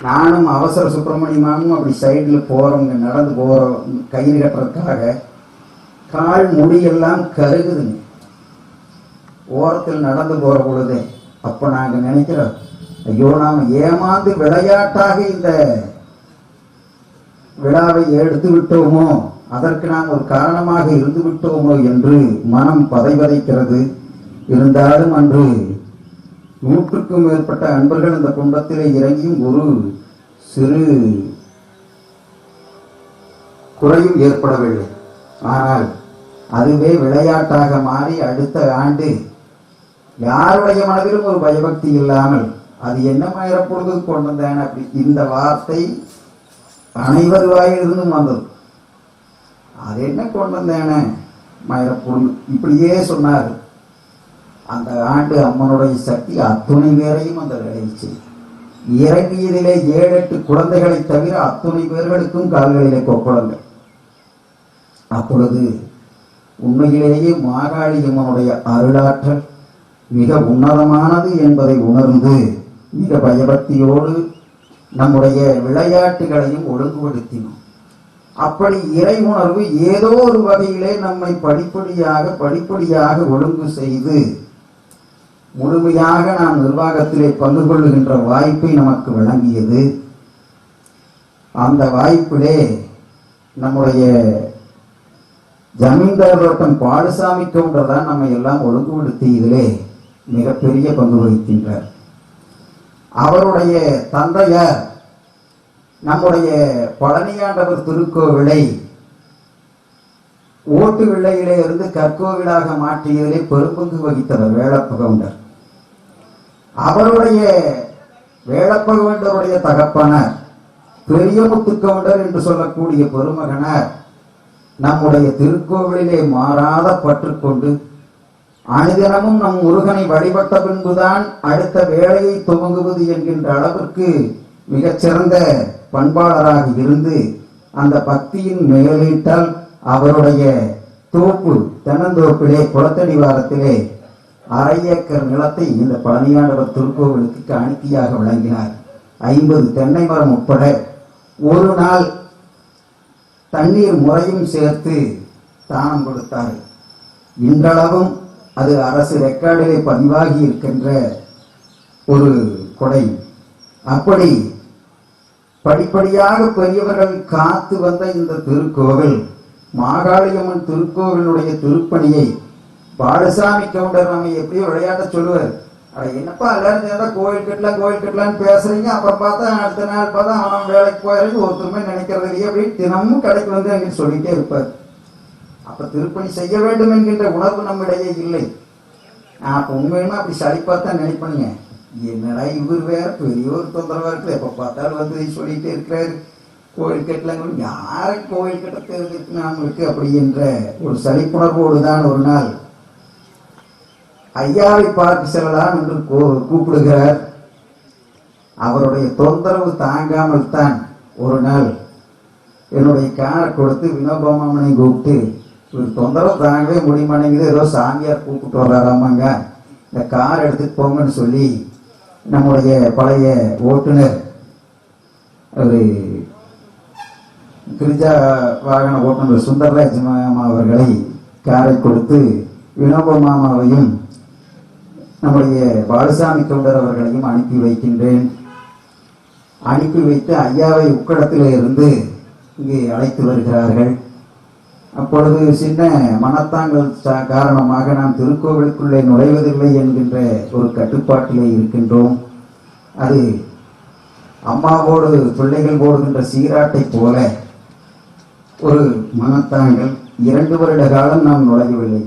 நானும் அவசர சுப்பிரமணியமானும் அப்படி சைடில் போறோங்க, நடந்து போறோம் கயிறு கட்டுறதுக்காக. கால் முடியெல்லாம் கருகுதுங்க ஓரத்தில் நடந்து போற பொழுது. அப்ப நாங்க நினைக்கிறோம், ஐயோ நாம ஏமாந்து விளையாட்டாக இந்த விழாவை எடுத்து விட்டோமோ, அதற்கு நாம் ஒரு காரணமாக இருந்து விட்டோமோ என்று மனம் பதைவதைக்கிறது. இருந்தாலும் அன்று 100க்கும் மேற்பட்ட அன்பர்கள் இந்த குண்டத்திலே இறங்கியும் ஒரு சிறு குறையும் ஏற்படவில்லை. ஆனால் அதுவே விளையாட்டாக மாறி அடுத்த ஆண்டு யாருடைய மனதிலும் ஒரு பயபக்தி இல்லாமல் அது என்ன மயிரப்பொழுது கொண்டு வந்தேன் அப்படி இந்த வார்த்தை அனைவர் வாயிலிருந்தும் வந்தது. அது என்ன கொண்டு வந்தேன மயிரப்பொழுது இப்படியே சொன்னார். அந்த ஆண்டு அம்மனுடைய சக்தி அத்துணை பேரையும் அந்த வேலையை செய்யும். இறங்கியதிலே 7-8 குழந்தைகளை தவிர அத்துணை பேர்களுக்கும் கால்களிலே கொப்பளங்கள். அப்பொழுது உண்மையிலேயே மாகாளியம்மனுடைய அருளாற்றல் மிக உன்னதமானது என்பதை உணர்ந்து மிக பயபக்தியோடு நம்முடைய விளையாட்டுகளையும் ஒழுங்குபடுத்தினோம். அப்படி இறை உணர்வு ஏதோ ஒரு வகையிலே நம்மை படிப்படியாக ஒழுங்கு செய்து முழுமையாக நாம் நிர்வாகத்திலே பங்கு கொள்ளுகின்ற வாய்ப்பை நமக்கு வழங்கியது. அந்த வாய்ப்பிலே நம்முடைய ஜமீன்தார் தோட்டம் பாலுசாமி கவுண்டர் தான் நம்ம எல்லாம் ஒழுங்குபடுத்தியதிலே மிகப்பெரிய பங்கு வகிக்கின்றார். அவருடைய தந்தையார் நம்முடைய பழனியாண்டவர் திருக்கோவிலை ஓட்டு வில்லையிலே இருந்து கற்கோவிலாக மாற்றியதிலே பெரும்பங்கு வகித்தவர் வேளப்ப கவுண்டர். அவருடைய வேளப்ப கவுண்டருடைய தகப்பனார் பெரியமுத்து கவுண்டர் என்று சொல்லக்கூடிய பெருமகனார் நம்முடைய திருக்கோவிலிலே மாறாத பற்று கொண்டு அனுதினமும் நம் முருகனை வழிபட்ட பின்புதான் அடுத்த வேலையை துவங்குவது என்கின்ற அளவிற்கு மிகச்சிறந்த பண்பாளராக இருந்து அந்த பக்தியின் மேலீட்டால் அவருடைய தோப்பு தென்னந்தோப்பிலே குளத்தடிவாரத்திலே 1/2 ஏக்கர் நிலத்தை இந்த பழனியாண்டவர் திருக்கோவிலுக்கு காணிக்கையாக வழங்கினார். 50 தென்னை மரம் உட்பட ஒரு நாள் தண்ணீர் முறையும் சேர்த்து தானம் கொடுத்தார். இன்றளவும் அது அரசு ரெக்கார்டிலே பதிவாகி இருக்கின்ற ஒரு கொடை. அப்படி படிப்படியாக பெரியவர்கள் காத்து வந்த இந்த திருக்கோவில் மாகாளியம்மன் திருக்கோவிலுடைய திருப்பணியை பாலசாமி கவுண்டர் நம்ம எப்படியோ விளையாட்ட சொல்லுவார். என்னப்பா எல்லாரும் சேர்ந்தா கோயில் கட்டலான்னு பேசுறீங்க, அப்புறம் பார்த்தா அடுத்த நாள் பார்த்தா அவன் வேலைக்கு போயிருக்கு, ஒருத்தருமே நினைக்கிறது இல்லையே அப்படின்னு தினமும் கடைக்கு வந்து எங்கிட்ட சொல்லிட்டே இருப்பார். அப்ப திருப்பணி செய்ய வேண்டும் என்கின்ற உணர்வு நம்மிடையே இல்லை. நான் அப்ப உண்மையுமே அப்படி சளிப்பாத்தான் நினைப்பேனுங்க, என்னடா இவர் வேற பெரிய ஒரு தொந்தரவா இருக்கு, எப்ப பார்த்தாலும் வந்து சொல்லிட்டே இருக்கிறாரு கோயில் கட்டலாங்க, யாரை கோயில் கட்ட தெரிஞ்சிருக்கு நம்மளுக்கு அப்படி என்ற ஒரு சலிப்புணர்வோடு தான் ஒரு நாள் ஐயாவை பார்க்க செல்லலாம் என்று கூப்பிடுகிறார். அவருடைய தொந்தரவு தாங்காமல் தான் ஒரு நாள் என்னுடைய காரை கொடுத்து வினோபமாமனை கூப்பிட்டு, ஒரு தொந்தரவு தாங்கவே முடியுமானேங்குது, ஏதோ சாமியார் கூப்பிட்டு வர்றாராமாங்க, இந்த கார் எடுத்துட்டு போங்கன்னு சொல்லி நம்முடைய பழைய ஓட்டுநர் ஒரு கிரிஜா வாகன ஓட்டுநர் சுந்தரராஜ் மாமா அவர்களை காரை கொடுத்து வினோப மாமாவையும் நம்முடைய பாலசாமி கவுண்டர் அவர்களையும் அனுப்பி வைக்கின்றேன். அனுப்பி வைத்து ஐயாவை உக்கடத்திலே இருந்து இங்கே அழைத்து வருகிறார்கள். அப்பொழுது சின்ன மனத்தாங்கள் காரணமாக நாம் திருக்கோவிலுக்குள்ளே நுழைவதில்லை என்கின்ற ஒரு கட்டுப்பாட்டிலே இருக்கின்றோம். அது அம்மாவோடு பிள்ளைகள் போடுகின்ற சீராட்டை போல ஒரு மனத்தாங்கள். 2 வருட காலம் நாம் நுழையவில்லை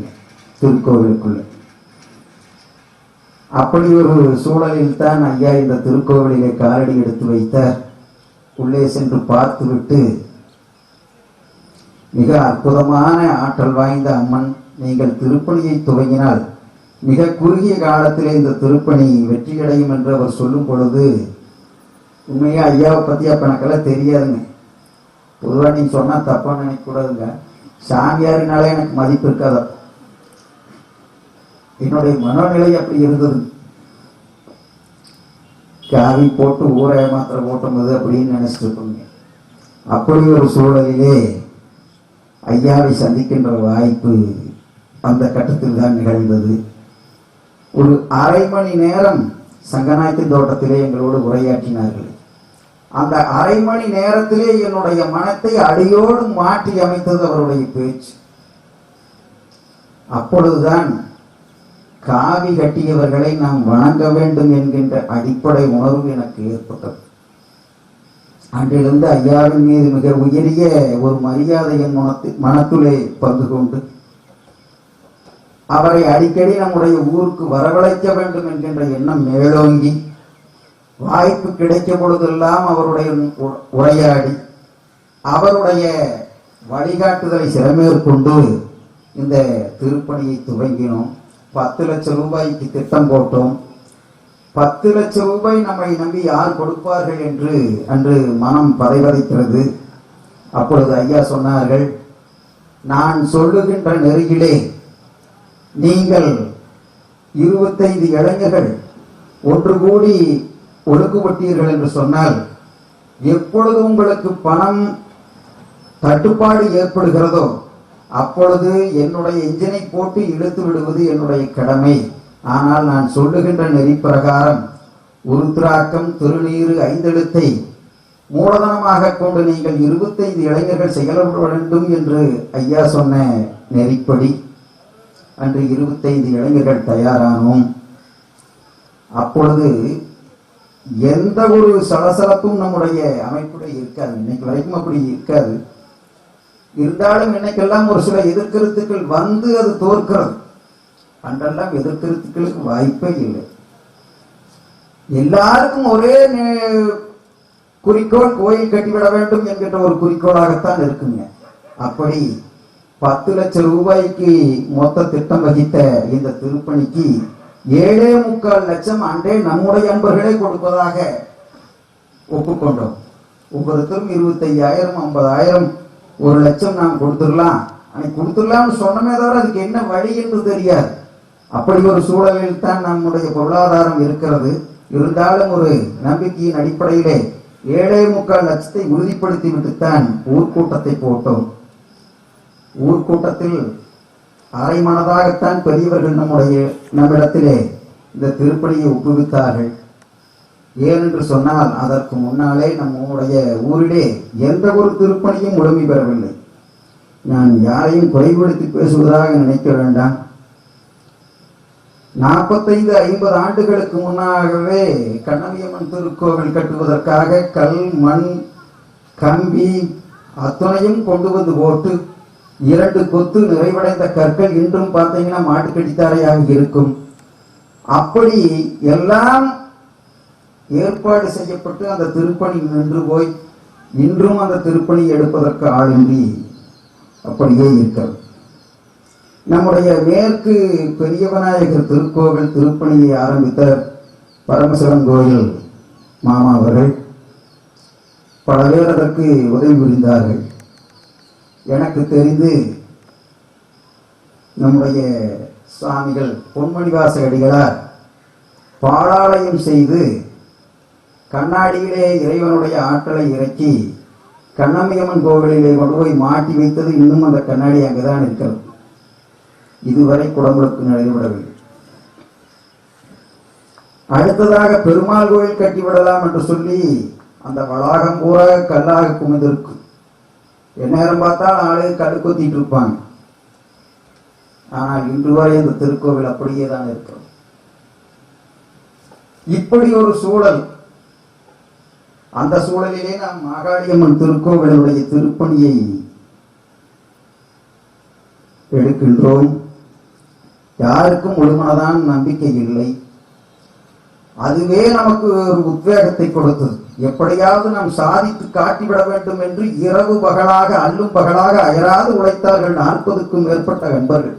திருக்கோவிலுக்குள்ளே. அப்படி ஒரு சூழலில் தான் ஐயா இந்த திருக்கோவிலிலே காலடி எடுத்து வைத்தார். உள்ளே சென்று பார்த்துவிட்டு, மிக அற்புதமான ஆற்றல் வாய்ந்த அம்மன், நீங்கள் திருப்பணியை துவங்கினால் மிக குறுகிய காலத்திலே இந்த திருப்பணி வெற்றியடையும் என்று அவர் சொல்லும் பொழுது, உண்மையா ஐயாவை பத்தி அப்ப எனக்கெல்லாம் தெரியாதுங்க. பொதுவாக நீங்க சொன்னா தப்பா நினைக்க கூடாதுங்க, சாமியாரினாலே எனக்கு மதிப்பு இருக்காத, என்னுடைய மனநிலை அப்படி இருந்தது. காவி போட்டு ஊரை மாத்திர போட்டும்போது அப்படின்னு நினைச்சிட்டு இருப்பீங்க. அப்படி ஒரு சூழலிலே ஐயாவை சந்திக்கின்ற வாய்ப்பு அந்த கட்டத்தில் தான் நிகழ்ந்தது. ஒரு 1/2 மணி நேரம் சங்கநாயக்கன் தோட்டத்திலே எங்களோடு உரையாற்றினார்கள். அந்த 1/2 மணி நேரத்திலே என்னுடைய மனத்தை அடியோடு மாற்றி அமைத்தது அவருடைய பேச்சு. அப்பொழுதுதான் காவி கட்டியவர்களை நாம் வணங்க வேண்டும் என்கின்ற அடிப்படை உணர்வு எனக்கு ஏற்பட்டது. அன்றிலிருந்து ஐயாவின் மீது மிக உயரிய ஒரு மரியாதையின் மனத்துளே பங்கு கொண்டு அவரை அடிக்கடி நம்முடைய ஊருக்கு வரவழைக்க வேண்டும் என்கின்ற எண்ணம் மேலோங்கி, வாய்ப்பு கிடைக்கும் பொழுதெல்லாம் அவருடைய உரையாடி அவருடைய வழிகாட்டுதலை சிறமேற்கொண்டு இந்த திருப்பணியை துவங்கினோம். 10 லட்சம் ரூபாய்க்கு திட்டம் போட்டோம். 10 லட்சம் ரூபாய் நம்மை நம்பி யார் கொடுப்பார்கள் என்று அன்று மனம் பதைவதைக்கிறது. அப்பொழுது ஐயா சொன்னார்கள், நான் சொல்லுகின்ற நெருகிலே நீங்கள் 25 இளைஞர்கள் ஒன்று கூடி ஒழுங்குபட்டீர்கள் என்று சொன்னால், எப்பொழுது உங்களுக்கு பணம் தட்டுப்பாடு ஏற்படுகிறதோ அப்பொழுது என்னுடைய எஞ்சினை போட்டு இழுத்து விடுவது என்னுடைய கடமை. ஆனால் நான் சொல்லுகின்ற நெறி பிரகாரம் உருத்ராக்கம், திருநீறு, 5 எழுத்தை மூலதனமாக கொண்டு நீங்கள் 25 இளைஞர்கள் செயல்பட வேண்டும் என்று ஐயா சொன்ன நெறிப்படி அன்று 25 இளைஞர்கள் தயாரானோம். அப்பொழுது எந்த ஒரு சலசலப்பும் நம்முடைய அமைப்புல இருக்காது. இன்னைக்கு வரைக்கும் அப்படி இருக்காது. இருந்தாலும் இன்னைக்கெல்லாம் ஒரு சில எதிர்கருத்துக்கள் வந்து அது தோற்கிறது. அன்றெல்லாம் எதிர்கருத்துக்களுக்கு வாய்ப்பே இல்லை. எல்லாருக்கும் ஒரே குறிக்கோள், கோயில் கட்டிவிட வேண்டும் என்கின்ற ஒரு குறிக்கோளாகத்தான் இருக்குங்க. அப்படி 10 லட்சம் ரூபாய்க்கு மொத்த திட்டம் வகித்த இந்த திருப்பணிக்கு 7.25 லட்சம் அன்றே நம்முடைய அன்பர்களே கொடுப்பதாக ஒப்புக்கொண்டோம். ஒவ்வொருத்தரும் 25,000, 50,000, 1 லட்சம் நாம் கொடுத்துடலாம். அன்னைக்கு கொடுத்துடலாம்னு சொன்னமே தவிர அதுக்கு என்ன வழி என்று தெரியாது. அப்படி ஒரு சூழலில் தான் நம்முடைய பொருளாதாரம் இருக்கிறது. இருந்தாலும் ஒரு நம்பிக்கையின் அடிப்படையிலே 7.25 லட்சத்தை உறுதிப்படுத்தி விட்டுத்தான் ஊர்க்கூட்டத்தை போட்டோம். ஊர்க்கூட்டத்தில் அரை மனதாகத்தான் பெரியவர்கள் நம்மிடத்திலே இந்த திருப்பணியை ஒப்புவித்தார்கள். ஏனென்று சொன்னால் அதற்கு முன்னாலே நம்முடைய ஊரிலே எந்த ஒரு திருப்பணியும் முழுமை பெறவில்லை. நான் யாரையும் குறைபடுத்தி பேசுவதாக நினைக்க வேண்டாம். 45-50 ஆண்டுகளுக்கு முன்னாகவே கண்ணமியம்மன் திருக்கோவில் கட்டுவதற்காக கல், மண், கம்பி அத்தனையும் கொண்டு வந்து போட்டு 2 கொத்து நிறைவடைந்த கற்கள் இன்றும் பார்த்தீங்கன்னா மாட்டுக்கடித்தாரையாக இருக்கும். அப்படி எல்லாம் ஏற்பாடு செய்யப்பட்டு அந்த திருப்பணி நின்று போய் இன்றும் அந்த திருப்பணி எடுப்பதற்கு ஆளின்றி அப்படியே இருக்கிறது. நம்முடைய மேற்கு பெரிய விநாயகர் திருக்கோவில் திருப்பணியை ஆரம்பித்த பரமசிவன் கோயில் மாமா அவர்கள் பல பேர் அதற்கு உதவி புரிந்தார்கள். எனக்கு தெரிந்து நம்முடைய சுவாமிகள் பொன்மணிவாச அடிகளார் பாலாலயம் செய்து கண்ணாடியிலே இறைவனுடைய ஆற்றலை இறக்கி கண்ணம்மியம்மன் கோவிலிலே கொண்டு போய் மாட்டி வைத்தது இன்னும் அந்த கண்ணாடி அங்குதான் இருக்கிறது. இதுவரை குடமுழுக்கு நடைபெறவில்லை. அடுத்ததாக பெருமாள் கோயில் கட்டிவிடலாம் என்று சொல்லி அந்த வளாகம் பூரா கல்லாக குமிந்திருக்கு. எந்நேரம் பார்த்தால் ஆளு கல் கொத்திட்டு இருப்பாங்க. ஆனால் இன்று வரை அந்த திருக்கோவில் அப்படியே தான் இருக்கிறது. இப்படி ஒரு சூழல். அந்த சூழலிலே நாம் மாகாளியம்மன் திருக்கோவிலுடைய திருப்பணியை எடுக்கின்றோம். யாருக்கும் முழுமனதான் நம்பிக்கை இல்லை. அதுவே நமக்கு ஒரு உத்வேகத்தை கொடுத்தது. எப்படியாவது நாம் சாதித்து காட்டிவிட வேண்டும் என்று இரவு பகலாக அல்லும் பகலாக அயராது உழைத்தார்கள் 40க்கும் மேற்பட்ட நண்பர்கள்.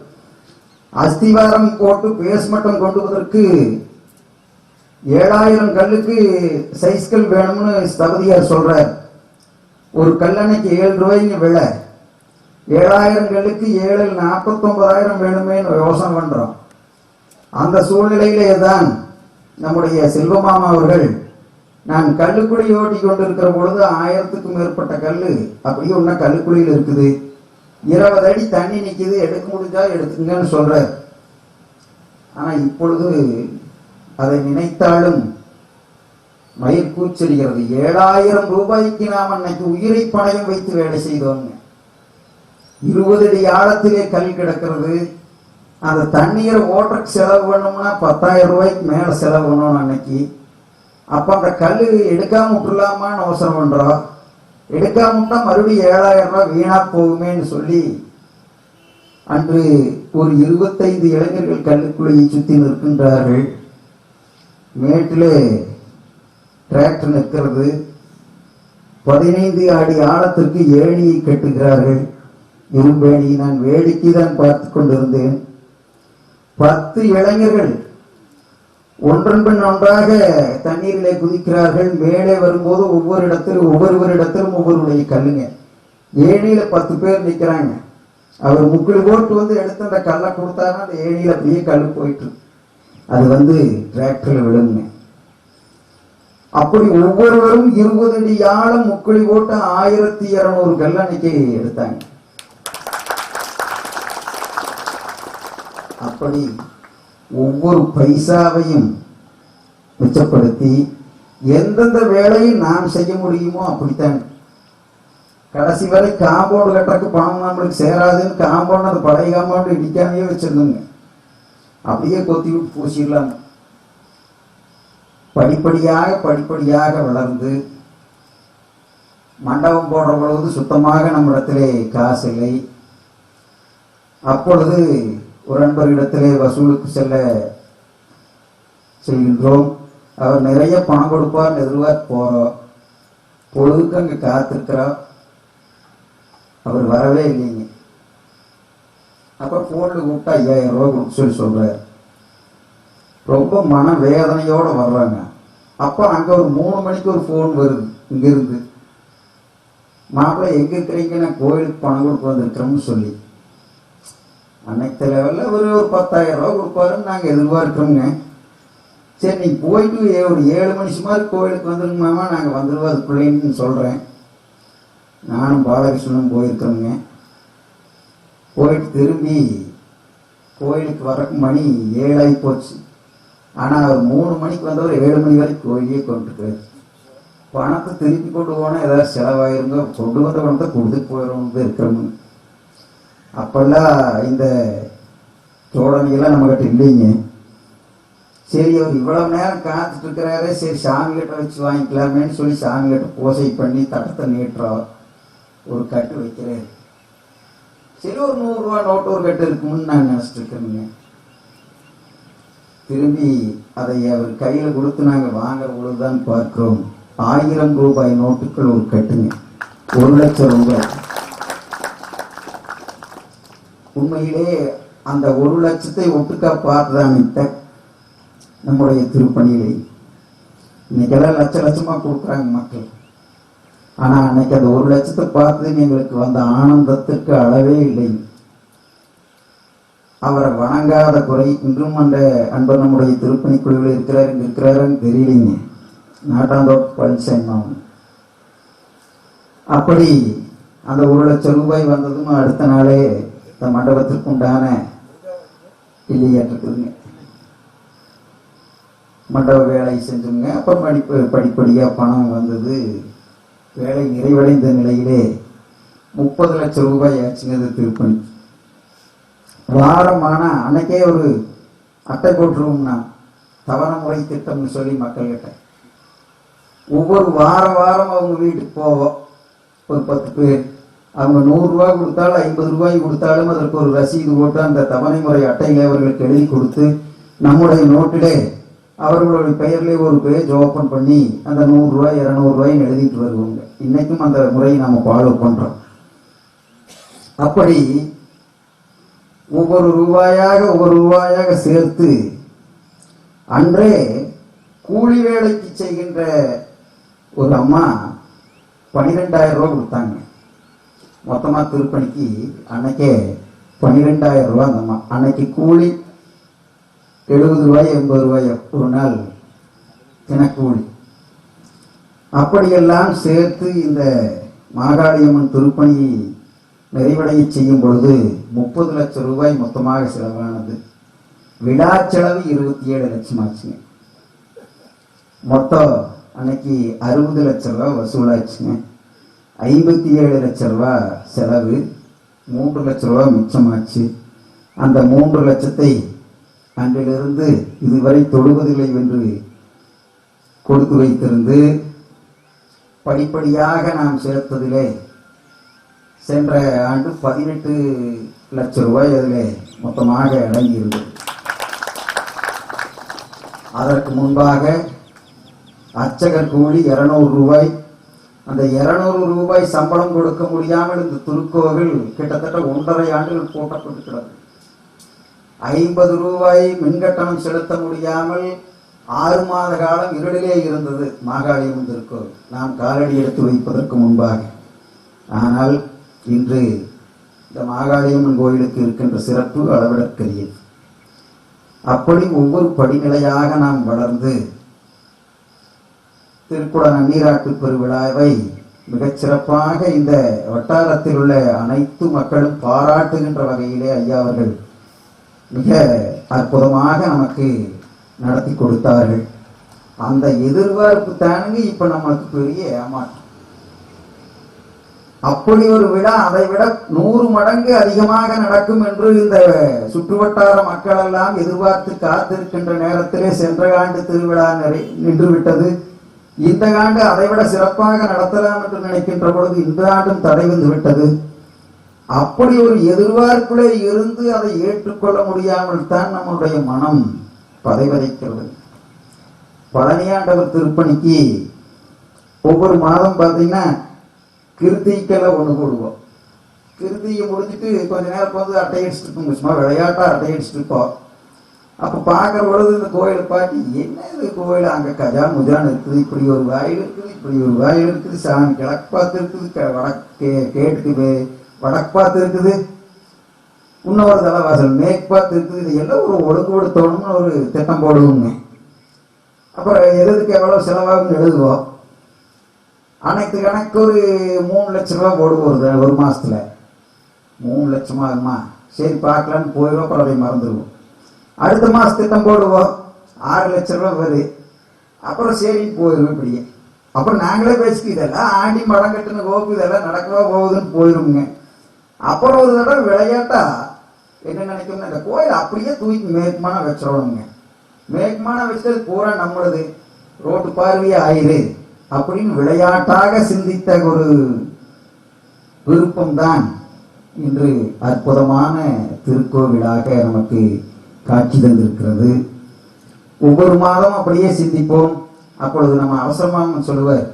அஸ்திவாரம் போட்டு பேஸ்மட்டம் கொண்டுவதற்கு 7000 கல்லுக்கு சைஸ்கள் வேணும்னு ஸ்தபதியார் சொல்றார். ஒரு கல்லணைக்கு 7 ரூபாய்ங்க விலை. 7000 கல்லுக்கு 7 49,000 வேணுமேன்னு யோசனை பண்றோம். அந்த சூழ்நிலையிலே தான் நம்முடைய செல்வமாமா அவர்கள் நான் கல்லுக்குழி ஓட்டி கொண்டிருக்கிற பொழுது 1000க்கும் மேற்பட்ட கல்லு அப்படியே ஒன்னா கல்லுக்குழியில் இருக்குது. 20 அடி தண்ணி நிக்குது, எடுக்க முடிஞ்சா எடுத்துங்கன்னு சொல்ற. ஆனா இப்பொழுது அதை நினைத்தாலும் மயிர் கூச்சரிகிறது. 7000 ரூபாய்க்கு நாம் அன்னைக்கு உயிரை பணயம் வைத்து வேலை செய்தோங்க. 20 அடி ஆழத்திலே கல் கிடக்கிறது. அந்த தண்ணீரை ஓட்டருக்கு செலவு பண்ணோம்னா 10,000 ரூபாய்க்கு மேல செலவு பண்ணணும் அன்னைக்கு. அப்ப அந்த கல் எடுக்காம விட்டுலாமான்னு யோசனை பண்றோம். எடுக்காம விட்டா மறுபடியும் 7,000 ரூபாய் வீணா போகுமேன்னு சொல்லி அன்று ஒரு 25 இளைஞர்கள் கல்லுக்குள்ளையை சுத்தி நிற்கின்றார்கள். மேட்டிலே டிராக்டர் நிற்கிறது. 15 அடி ஆழத்திற்கு ஏணியை கட்டுகிறார்கள். இரும்பேணி. நான் வேடிக்கை தான் பார்த்து கொண்டிருந்தேன். 10 இளைஞர்கள் ஒன்றன் பின் ஒன்றாக தண்ணீரிலே குதிக்கிறார்கள். மேலே வரும்போது ஒவ்வொருவரிடத்திலும் ஒவ்வொருடைய கல்லுங்க. ஏணியில 10 பேர் நிற்கிறாங்க. அவர் முக்குழி போட்டு வந்து எடுத்து அந்த கல்லை கொடுத்தாருன்னா அந்த ஏணியில அப்படியே கல் போயிட்டு அது டிராக்டர்ல விழுங்க. அப்படி ஒவ்வொருவரும் 20 அடி ஆழம் முக்குழி போட்டு 1200 கல் அன்னைக்கு எடுத்தாங்க. அப்படி ஒவ்வொரு பைசாவையும் மிச்சப்படுத்தி எந்தெந்த வேலையை நாம் செய்ய முடியுமோ அப்படித்தான். கடைசி வரை காம்பவுண்ட் கட்டுறதுக்கு பணம் நம்மளுக்கு சேராதுன்னு காம்பவுண்ட் அந்த பழைய காம்பவுண்ட் இடிக்காமையே வச்சிருந்தோங்க. அப்படியே கொத்தி விட்டு பூசிடலாம். படிப்படியாக வளர்ந்து மண்டபம் போடுற பொழுது சுத்தமாக நம்மிடத்திலே காசு இல்லை. அப்பொழுது ஒரு நண்பரிடத்திலே வசூலுக்கு செல்கின்றோம். அவர் நிறைய பணம் கொடுப்பார், எதிர்பார்த்து போறோம். பொழுதுக்கு அங்கே காத்திருக்கிறோம், அவர் வரவே இல்லைங்க. அப்ப போன்ல கூப்பிட்டா 5000 ரூபாய் கொடுக்க சொல்றாரு. ரொம்ப மன வேதனையோட வர்றாங்க. அப்ப அங்க ஒரு 3 மணிக்கு ஒரு போன் வருது இங்கிருந்து, மாப்பிள்ளை எங்க இருக்கிறீங்க, நான் கோயிலுக்கு பணம் கொடுக்க வந்திருக்கிறோம்னு சொல்லி. அன்னைக்கு லெவல்ல ஒரு 10,000 ரூபாய் கொடுப்பாருன்னு நாங்க எதிர்பார்க்கிறோங்க. சரி நீ போயிட்டு ஒரு 7 மணி சுமார் கோயிலுக்கு வந்துருங்கம்மா, நாங்க வந்துடுவோம் அதுக்குள்ளேன்னு சொல்றேன். நானும் பாலகிருஷ்ணனும் போயிருக்கிறோங்க. போயிட்டு திரும்பி கோயிலுக்கு வரக்கு மணி 7 ஆகி போச்சு. ஆனா அவர் 3 மணிக்கு வந்தவர் 7 மணி வரைக்கும் கோயிலே கொண்டுருக்காரு. பணத்தை திருப்பி கொண்டு போனா ஏதாவது செலவாயிருங்க, கொண்டு வந்த பணத்தை கொடுத்துட்டு போயிடும் இருக்கிறவங்க. அப்பெல்லாம் இந்த சோழனையெல்லாம் நம்மகிட்ட இல்லைங்க. சரி அவர் இவ்வளவு நேரம் காத்துட்டு இருக்கிறாரு, சரி சாமி கிட்ட வச்சு வாங்கிக்கலாமேன்னு சொல்லி சாமி கிட்ட பூசை பண்ணி தட்டத்தை நீட்டுறோம். ஒரு கட்டு வைக்கிறாரு. சரி ஒரு 100 ரூபாய் நோட்டு ஒரு கட்டு இருக்கும்னு நான் நினைச்சிட்டு இருக்கேனுங்க. திரும்பி அதை அவர் கையில கொடுத்து நாங்க வாங்குற பொழுதுதான் பார்க்கிறோம் 1000 ரூபாய் நோட்டுகள் ஒரு கட்டுங்க, 1 லட்சம் ரூபாய். உண்மையிலே அந்த 1 லட்சத்தை ஒட்டுக்கா பார்த்துதான் நம்முடைய திருப்பணியிலே. இன்னைக்கெல்லாம் லட்சமா கொடுக்குறாங்க மக்கள். ஆனா அன்னைக்கு அந்த 1 லட்சத்தை பார்த்து எங்களுக்கு வந்த ஆனந்தத்துக்கு அளவே இல்லை. அவரை வணங்காத குறை இன்றும் அந்த அன்பர் நம்முடைய திருப்பணி குழுவில் இருக்கிறாருன்னு தெரியலைங்க. நாட்டாந்தோட்ட பழனிசாமி. அப்படி அந்த 1 லட்சம் ரூபாய் வந்ததும் அடுத்த நாளே இந்த மண்டபத்திற்கு உண்டான இல்லையாட்டுக்குதுங்க. மண்டப வேலை செஞ்சோங்க. அப்ப படிப்படியா பணம் வந்தது. வேலை நிறைவடைந்த நிலையிலே 30 லட்சம் ரூபாய் ஆச்சுங்க திருப்பணி. வாரமான அன்னைக்கே ஒரு அட்டை போட்டுருவோம்னா தவணை முறை திட்டம்னு சொல்லி மக்கள்கிட்ட ஒவ்வொரு வாரம் அவங்க வீட்டுக்கு போவோம். ஒரு 10 பேர் அவங்க 100 ரூபாய் கொடுத்தாலும் 50 ரூபாய் கொடுத்தாலும் அதற்கு ஒரு ரசீது போட்டு அந்த தவணை முறை அட்டையிலே அவர்களுக்கு எழுதி கொடுத்து நம்முடைய நோட்டிலே அவர்களுடைய பெயர்லேயே ஒரு பேஜ் ஓபன் பண்ணி அந்த 100 ரூபாய் 200 ரூபாய்ன்னு எழுதிட்டு வருவாங்க. இன்னைக்கும் அந்த முறையை நாம ஃபாலோ பண்றோம். அப்படி ஒவ்வொரு ரூபாயாக சேர்த்து அன்றே கூலி வேலைக்கு செய்கின்ற ஒரு அம்மா 12,000 ரூபாய் கொடுத்தாங்க. மொத்தமா திருப்பணிக்கு அன்னைக்கே 12,000 ரூபாய் அந்த அம்மா. அன்னைக்கு கூலி 70 ரூபாய் 80 ரூபாய் ஒரு நாள் தினக்கூலி. அப்படியெல்லாம் சேர்த்து இந்த மாகாளியம்மன் திருப்பணியை நிறைவடைய செய்யும் பொழுது 30 லட்சம் ரூபாய் மொத்தமாக செலவானது. விழா செலவு 27 லட்சம் ஆச்சுங்க. மொத்தம் அன்னைக்கு 60 லட்சம் ரூபாய் வசூலாச்சுங்க. 57 லட்சம் ரூபாய் செலவு, 3 லட்சம் ரூபாய் மிச்சமாச்சு. அந்த 3 லட்சத்தை அன்றிலிருந்து இதுவரை தொடுவதில்லை என்று கொடுத்து வைத்திருந்து படிப்படியாக நாம் சேர்த்ததிலே சென்ற ஆண்டு 18 லட்சம் ரூபாய் அதிலே மொத்தமாக அடங்கியிருந்தது. அதற்கு முன்பாக அர்ச்சகர் கூலி 200 ரூபாய். அந்த 200 ரூபாய் சம்பளம் கொடுக்க முடியாமல் இந்த திருக்கோவில் கிட்டத்தட்ட 1.5 ஆண்டுகள் போட்டப்பட்டிருக்கிறது. 50 ரூபாய் மின்கட்டணம் செலுத்த முடியாமல் 6 மாத காலம் இருளிலே இருந்தது மாகாளியம்மன் திருக்கோவில் நாம் காலடி எடுத்து வைப்பதற்கு முன்பாக. ஆனால் இன்று இந்த மாகாளியம்மன் கோயிலுக்கு இருக்கின்ற சிறப்பு அளவிடற்கரியது. அப்படி ஒவ்வொரு படிநிலையாக நாம் வளர்ந்து திருக்குட நன்னீராட்டு பெருவிழாவை மிகச்சிறப்பாக இந்த வட்டாரத்தில் உள்ள அனைத்து மக்களும் பாராட்டுகின்ற வகையிலே ஐயா அவர்கள் மிக அற்புதமாக நமக்கு நடத்தி கொடுத்தார்கள். அந்த எதிர்பார்ப்பு தானுங்க இப்ப நமக்கு பெரிய ஏமாற்றம். அப்படி ஒரு விழா அதை விட 100 மடங்கு அதிகமாக நடக்கும் என்று இந்த சுற்றுவட்டார மக்கள் எல்லாம் எதிர்பார்த்து காத்திருக்கின்ற நேரத்திலே சென்ற ஆண்டு திருவிழா நின்று விட்டது. இந்த ஆண்டு அதைவிட சிறப்பாக நடத்தலாம் என்று நினைக்கின்ற பொழுது இந்த ஆண்டும் தடை வந்து விட்டது. அப்படி ஒரு எதிர்பார்ப்பிலே இருந்து அதை ஏற்றுக்கொள்ள முடியாமல் தான் நம்முடைய மனம் பதைவதைக்கிறது. பழனியாண்டவர் திருப்பணிக்கு ஒவ்வொரு மாதம் பார்த்தீங்கன்னா கிருத்திக்கெல்லாம் ஒன்று போடுவோம். கிருத்தியை முடிஞ்சிட்டு கொஞ்ச நேரம் வந்து அட்டை அடிச்சுட்டு இருப்போம், சும்மா விளையாட்டா அட்டை அடிச்சுட்டு இருப்போம். அப்போ பார்க்குற பொழுது இந்த கோயிலை பார்த்து என்ன இது கோயில், அங்கே கஜா முஜான்னு இருக்குது, இப்படி ஒரு வாயில் இருக்குது, இப்படி ஒரு வாயில் இருக்குது, சாமி கிழக்கு பார்த்து இருக்குது, கேட்டுக்கு வடக்கு பார்த்து இருக்குது, இன்னொரு தலைவாசல் மேற்கு பார்த்து இருக்குது. இது எல்லாம் ஒரு ஒழுங்குபடுத்தணும்னு ஒரு திட்டம் போடுவோங்க. அப்புறம் எதுக்கு எவ்வளோ செலவாகுன்னு எழுதுவோம். அனைத்து கணக்கு ஒரு 3 லட்ச ரூபா போடுவோம் ஒரு மாசத்துல. 3 லட்சமா ஆகுமா, சரி பார்க்கலான்னு போயிடுவோம், அப்புறம் அதை மறந்துடுவோம். அடுத்த மாச திட்டம் போடுவோம், 6 லட்ச ரூபா வருது, அப்புறம் சரின்னு போயிடுவோம். இப்படியே அப்புறம் நாங்களே பேசிக்கு இதெல்லாம் ஆண்டி மடம் கட்டுன கோப்பு இதெல்லாம் நடக்கவா போகுதுன்னு போயிடுவோங்க. அப்புறம் ஒரு தடவை விளையாட்டா என்ன நினைக்கணும்னா இந்த கோயில் அப்படியே தூக்கி மேற்குமான வச்சிடணுங்க. மேற்குமான வச்சது பூரா நம்மளது, ரோட்டு பார்வையே ஆயிரு அப்படின்னு விளையாட்டாக சிந்தித்த ஒரு விருப்பம்தான் இன்று அற்புதமான திருக்கோவிலாக நமக்கு காட்சி தந்திருக்கிறது. ஒவ்வொரு மாதம் அப்படியே சிந்திப்போம். அப்பொழுது நம்ம அவசரமாக சொல்லுவார்,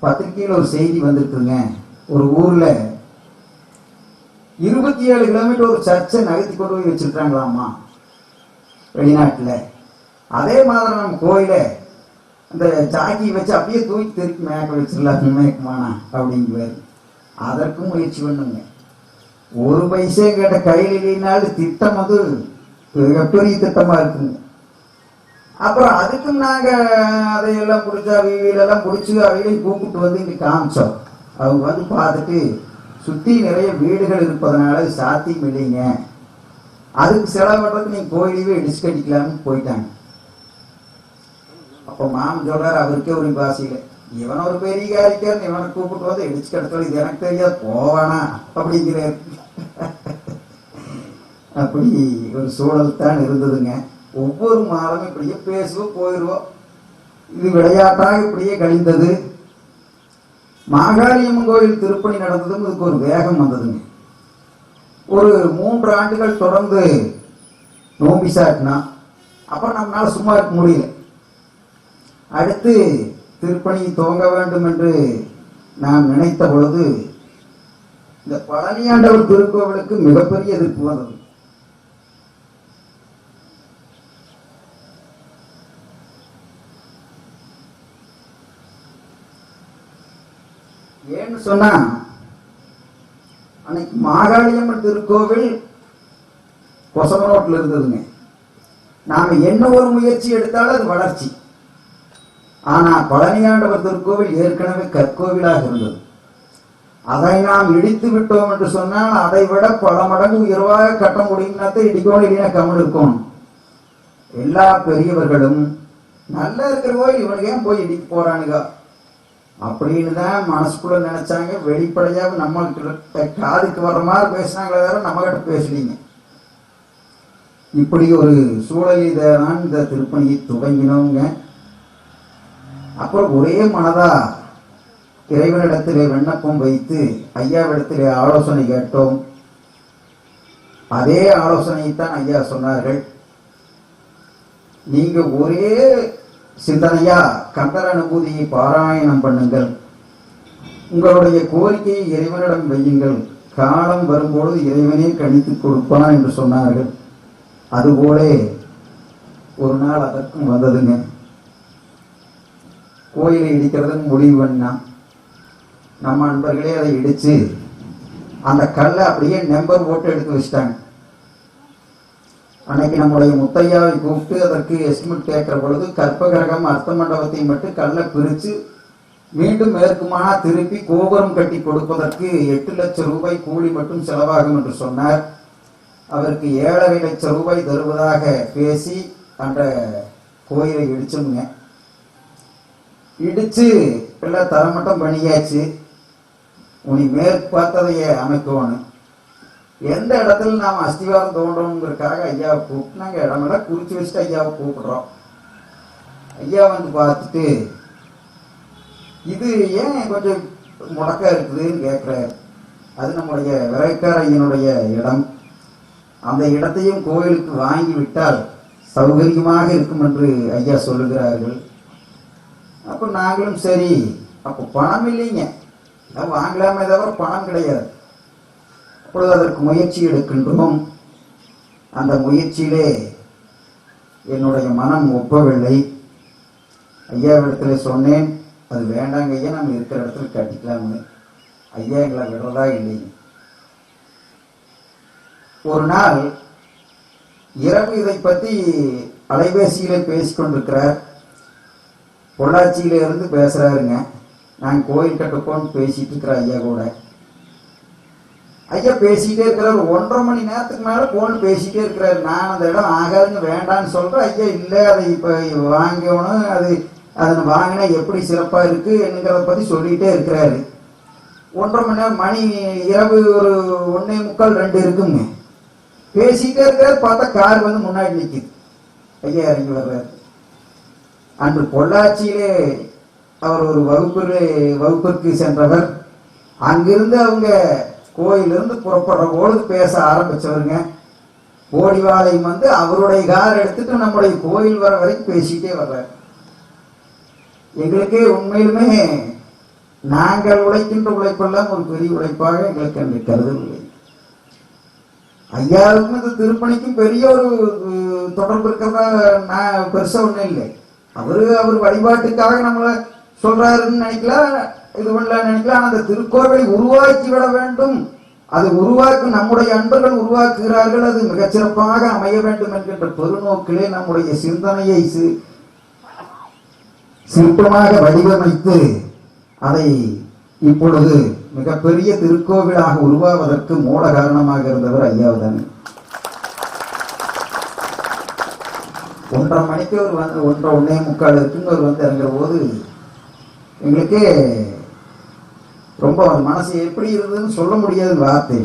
பத்திரிகையில் ஒரு செய்தி வந்திருக்குங்க, ஒரு ஊர்ல 27 கிலோமீட்டர் ஒரு சர்ச்சை நகர்த்தி கொண்டு போய் வச்சிருக்காங்களாமா வெளிநாட்டுல. அதே மாதிரி நம்ம கோயில அந்த ஜாக்கி வச்சு அப்படியே தூக்கி திருப்பி மேக்க வச்சிடலாம் மேற்குமானா அப்படிங்குவாரு. அதற்கும் முயற்சி பண்ணுங்க. ஒரு பைசே கேட்ட கையில் இல்லைனாலும் திட்டம் வந்து மிகப்பெரிய திட்டமா இருக்குங்க. அப்புறம் அதுக்கும் நாங்க அதையெல்லாம் பிடிச்சா வீடெல்லாம் பிடிச்சி அவையிலையும் கூப்பிட்டு வந்து இங்க காமிச்சோம். அவங்க வந்து பார்த்துட்டு சுத்தி நிறைய வீடுகள் இருப்பதனால சாத்தியம் இல்லைங்க, அதுக்கு செலவிடுறதுக்கு நீங்க கோயிலையே இடிச்சு கட்டிக்கலாம்னு போயிட்டாங்க. அப்போ மாமன் சொல்றாரு, அவருக்கே ஒரு பாசையில, இவன் ஒரு பெரிய காரிக்காரன், இவனை கூப்பிட்டு வந்து இடிச்சு கட்டத்தோடு இது எனக்கு தெரியாது போவானா அப்படிங்கிறார். அப்படி ஒரு சூழல் தான் இருந்ததுங்க. ஒவ்வொரு மாதமும் இப்படியே பேசுவோம் போயிடுவோம். இது விளையாட்டாக இப்படியே கழிந்தது. மாகாளியம்மன் கோயில் திருப்பணி நடந்ததும் இதுக்கு ஒரு வேகம் வந்ததுங்க. ஒரு 3 ஆண்டுகள் தொடர்ந்து நோம்பி சாட்டினா அப்புறம் நம்மளால சும்மா இருக்க முடியல. அடுத்து திருப்பணி துவங்க வேண்டும் என்று நான் நினைத்த பொழுது இந்த பழனியாண்டவர் திருக்கோவிலுக்கு மிகப்பெரிய எதிர்ப்பு வந்தது. ஏன்னு சொன்னா அன்னைக்கு மாகாளியம்மன் திருக்கோவில் கொசவனோட்டில் இருந்ததுங்க. நாம என்ன ஒரு முயற்சி எடுத்தாலும் அது வளர்ச்சி. ஆனா பழனியாண்டவர் திருக்கோவில் ஏற்கனவே கற்கோவிலாக இருந்தது. அதை நாம் இடித்து விட்டோம் என்று சொன்னால் அதை விட பல மடங்கு உயர்வாக கட்ட முடியும்னா இடிக்கணும், இல்லைன்னா கமல் இருக்கணும். எல்லா பெரியவர்களும் நல்லா இருக்கிற போய் இவனுக்கு ஏன் போய் இடிக்க போறானுங்க அப்படின்னு தான் மனசுக்குள்ள நினைச்சாங்க. வெளிப்படையாக நம்மகிட்ட காதுக்கு வர்ற மாதிரி பேசினாங்களே வேற நம்ம கிட்ட பேசலீங்க. இப்படி ஒரு சூழலில் தான் இந்த திருப்பணியை துவங்கினோங்க. அப்புறம் ஒரே மனதா இறைவனிடத்திலே விண்ணப்பம் வைத்து ஐயாவிடத்திலே ஆலோசனை கேட்டோம். அதே ஆலோசனையைத்தான் ஐயா சொன்னார்கள். நீங்க ஒரே சிந்தனையா கந்தர் அனுபூதியை பாராயணம் பண்ணுங்கள், உங்களுடைய கோரிக்கையை இறைவனிடம் வையுங்கள், காலம் வரும்பொழுது இறைவனே கணித்து கொடுப்பான் என்று சொன்னார்கள். அதுபோல ஒரு நாள் அதற்கும் வந்ததுங்க. கோயிலை இடிக்கிறதுன்னு முடிவு பண்ணா நம்ம நண்பர்களே அதை இடிச்சு அந்த கல்லை அப்படியே நம்பர் போட்டு எடுத்து வச்சிட்டாங்க. அன்னைக்கு நம்முடைய முத்தையாவை கூப்பிட்டு அதற்கு எஸ்டிமேட் கேட்கிற பொழுது கற்பகிரகம் அர்த்த மண்டபத்தை மட்டும் கல்லை பிரித்து மீண்டும் மேற்குமானா திருப்பி கோபுரம் கட்டி கொடுப்பதற்கு 8 லட்சம் ரூபாய் கூலி மட்டும் செலவாகும் என்று சொன்னார். அவருக்கு 7.5 லட்சம் ரூபாய் தருவதாக பேசி அந்த கோயிலை இடிச்சோங்க. இடிச்சு எல்லாம் தரமட்டம் பண்ணியாச்சு. உனி மேற்கு பார்த்ததையே அமைக்கணும். எந்த இடத்துல நாம் அஸ்திவாரம் தோன்றோங்கிறதுக்காக ஐயாவை கூப்பிட்டு நாங்கள் இடமெல்லாம் குறித்து வச்சுட்டு ஐயாவை கூப்பிடுறோம். ஐயா வந்து பார்த்துட்டு இது ஏன் கொஞ்சம் முடக்கா இருக்குதுன்னு கேட்குறாரு. அது நம்முடைய விரைக்கார ஐயனுடைய இடம். அந்த இடத்தையும் கோயிலுக்கு வாங்கி விட்டால் சௌகரியமாக இருக்கும் என்று ஐயா சொல்லுகிறார்கள். அப்போ நாங்களும் சரி, அப்போ பணம் இல்லைங்க, வாங்கலாமே தவிர பணம் கிடையாது. அப்பொழுது அதற்கு முயற்சி எடுக்கின்றோம். அந்த முயற்சியிலே என்னுடைய மனம் ஒப்பவில்லை. ஐயாவிடத்தில் சொன்னேன், அது வேண்டாங்க ஐயா, நம்ம இருக்கிற இடத்துல கட்டிக்கலாம்னு. ஐயா எங்களை விடுறதா இல்லைங்க. ஒரு நாள் இரவு இதை பற்றி அலைபேசியிலே பேசிக்கொண்டிருக்கிறார். பொள்ளாச்சியில இருந்து பேசுறாருங்க. நாங்கள் கோயில் கட்டப்போன்னு பேசிட்டு இருக்கிற ஐயா கூட. ஐயா பேசிக்கிட்டே இருக்கிறார். 1.5 மணி நேரத்துக்கு மேலே போன் பேசிக்கிட்டே இருக்கிறாரு. நான் அந்த இடம் ஆகாதுங்க வேண்டான்னு சொல்கிறேன். ஐயா இல்லை, அதை இப்போ வாங்கணும், அதை வாங்கினா எப்படி சிறப்பாக இருக்குது என்னங்கிறத பற்றி சொல்லிகிட்டே இருக்கிறாரு. 1.5 மணி நேரம், மணி இரவு ஒரு 1:45 2 இருக்குங்க. பேசிக்கிட்டே இருக்கிறாரு. பார்த்தா கார் வந்து முன்னாடி நிற்கிது. ஐயா இறங்கி வர்றாரு. அன்று பொள்ளாச்சியிலே அவர் ஒரு வகுப்பிற்கு சென்றவர். அங்கிருந்து அவங்க கோயிலிருந்து புறப்படுற பொழுது பேச ஆரம்பிச்சவருங்க. கோடிவாளையம் வந்து அவருடைய கார் எடுத்துட்டு நம்முடைய கோயில் வர வரைக்கும் பேசிட்டே வர்றார். எங்களுக்கே உண்மையிலுமே நாங்கள் உழைக்கின்ற உழைப்பெல்லாம் ஒரு பெரிய உழைப்பாக எங்களுக்கு என்று கருதவில்லை. ஐயாவுக்கும் இந்த திருப்பணிக்கும் பெரிய ஒரு தொடர்பு இருக்கிறதா நான் பெருசா ஒன்றும் இல்லை. அவர் வழிபாட்டுக்காக நம்மளை சொல்றாருன்னு நினைக்கலாம், இது பண்ணலாம் நினைக்கலாம். அந்த திருக்கோவிலை உருவாக்கி விட வேண்டும், அது உருவாக்கும் நம்முடைய அன்பர்கள் உருவாக்குகிறார்கள், அது மிகச்சிறப்பாக அமைய வேண்டும் என்கின்ற பெருநோக்கிலே நம்முடைய சிந்தனையை சிற்பமாக வடிவமைத்து அதை இப்பொழுது மிகப்பெரிய திருக்கோவிலாக உருவாவதற்கு மூல காரணமாக இருந்தவர் ஐயாவுதான். 1:30 மணிக்கு அவர் வந்து 1:45 இருக்குன்னு அவர் வந்து இறங்குற போது எங்களுக்கே ரொம்ப மனசு எப்படி இருந்ததுன்னு சொல்ல முடியாது வார்த்தை.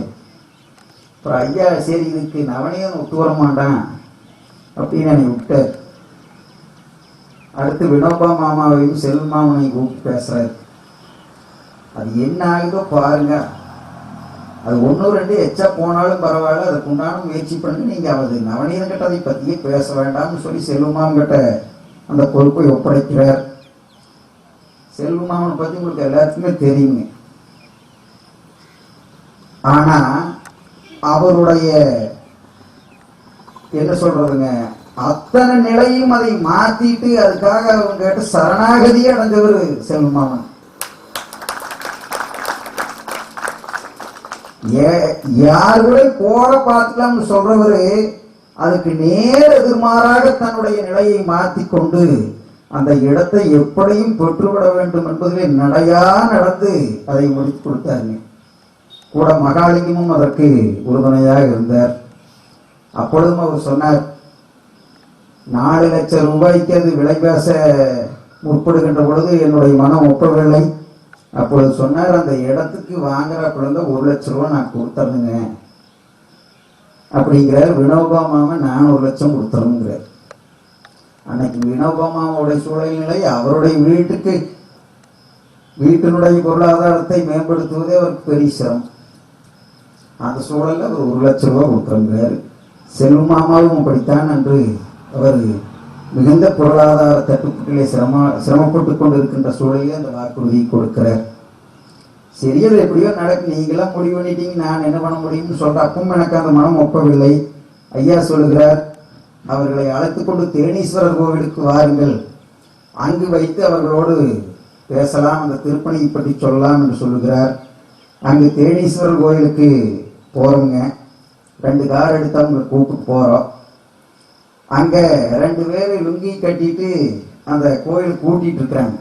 அப்புறம் ஐயா சரி இதுக்கு நவனியன் ஒத்து வர மாட்டான் அப்படின்னு என்னை விட்டார். அடுத்து வினோபா மாமாவையும் செல்வ மாமனையும் கூப்பிட்டு பேசுறாரு. அது என்ன ஆகுதோ பாருங்க, அது 1 2 எச்சா போனாலும் பரவாயில்ல, அதுக்கு உண்டான முயற்சி பண்ணி நீங்க அது நவநீதம் கிட்ட அதை பத்தியே பேச வேண்டாம்னு சொல்லி செல்வமாமன் கிட்ட அந்த பொறுப்பை ஒப்படைக்கிறார். செல்வமாமனை பத்தி உங்களுக்கு எல்லாத்துக்குமே தெரியுங்க. ஆனா அவருடைய என்ன சொல்றதுங்க, அத்தனை நிலையும் அதை மாத்திட்டு அதுக்காக அவங்க கிட்ட சரணாகதியே அடைஞ்சவர் செல்வமாமன். யார் கூட போட பார்த்துக்கலாம்னு சொல்றவரு அதுக்கு நேர் எதிர்மாறாக தன்னுடைய நிலையை மாற்றி கொண்டு அந்த இடத்தை எப்படியும் பெற்றுவிட வேண்டும் என்பதிலே நடையா நடந்து அதை முடித்து கொடுத்தாருங்க. கூட மகாலிங்கமும் அதற்கு உறுதுணையாக இருந்தார். அப்பொழுதும் அவர் சொன்னார், 4 லட்சம் ரூபாய்க்கு அது விலை பேச முற்படுகின்ற பொழுது என்னுடைய மனம் ஒப்பவில்லை. அப்பொழுது சொன்னார், அந்த இடத்துக்கு வாங்குற குழந்தை 1 லட்சம் ரூபாய் நான் கொடுத்துருங்க அப்படிங்கிறார். வினோபா மாமன் நான் 1 லட்சம் கொடுத்துருங்கிறார். அன்னைக்கு வினோபா மாமாவுடைய சூழ்நிலை அவருடைய வீட்டினுடைய பொருளாதாரத்தை மேம்படுத்துவதே அவருக்கு பெரிய சிரமம். அந்த சூழலில் அவர் 1 லட்சம் ரூபாய் கொடுத்துருங்கிறார். செல்வ மாமாவும் அப்படித்தான் என்று அவர் மிகுந்த பொருளாதார தட்டுப்புட்டிலே சிரமப்பட்டு கொண்டு இருக்கின்ற சூழலில் அந்த வாக்குறுதி கொடுக்கிறார். சரி, அது எப்படியோ நடக்கு, நீங்களாம் முடிவு பண்ணிட்டீங்க, நான் என்ன பண்ண முடியும்னு சொல்ற. அப்பவும் எனக்கு அந்த மனம் ஒப்பவில்லை. ஐயா சொல்லுகிறார், அவர்களை அழைத்து கொண்டு தேனீஸ்வரர் கோவிலுக்கு வாருங்கள், அங்கு வைத்து அவர்களோடு பேசலாம், அந்த திருப்பணியை பற்றி சொல்லலாம் என்று சொல்லுகிறார். அங்கு தேனீஸ்வரர் கோயிலுக்கு போறோங்க. 2 கார் எடுத்து அவங்க கூப்பிட்டு போறோம். அங்க 2 பேர் லுங்கி கட்டிட்டு அந்த கோயில் கூட்டிட்டு இருக்கிறாங்க.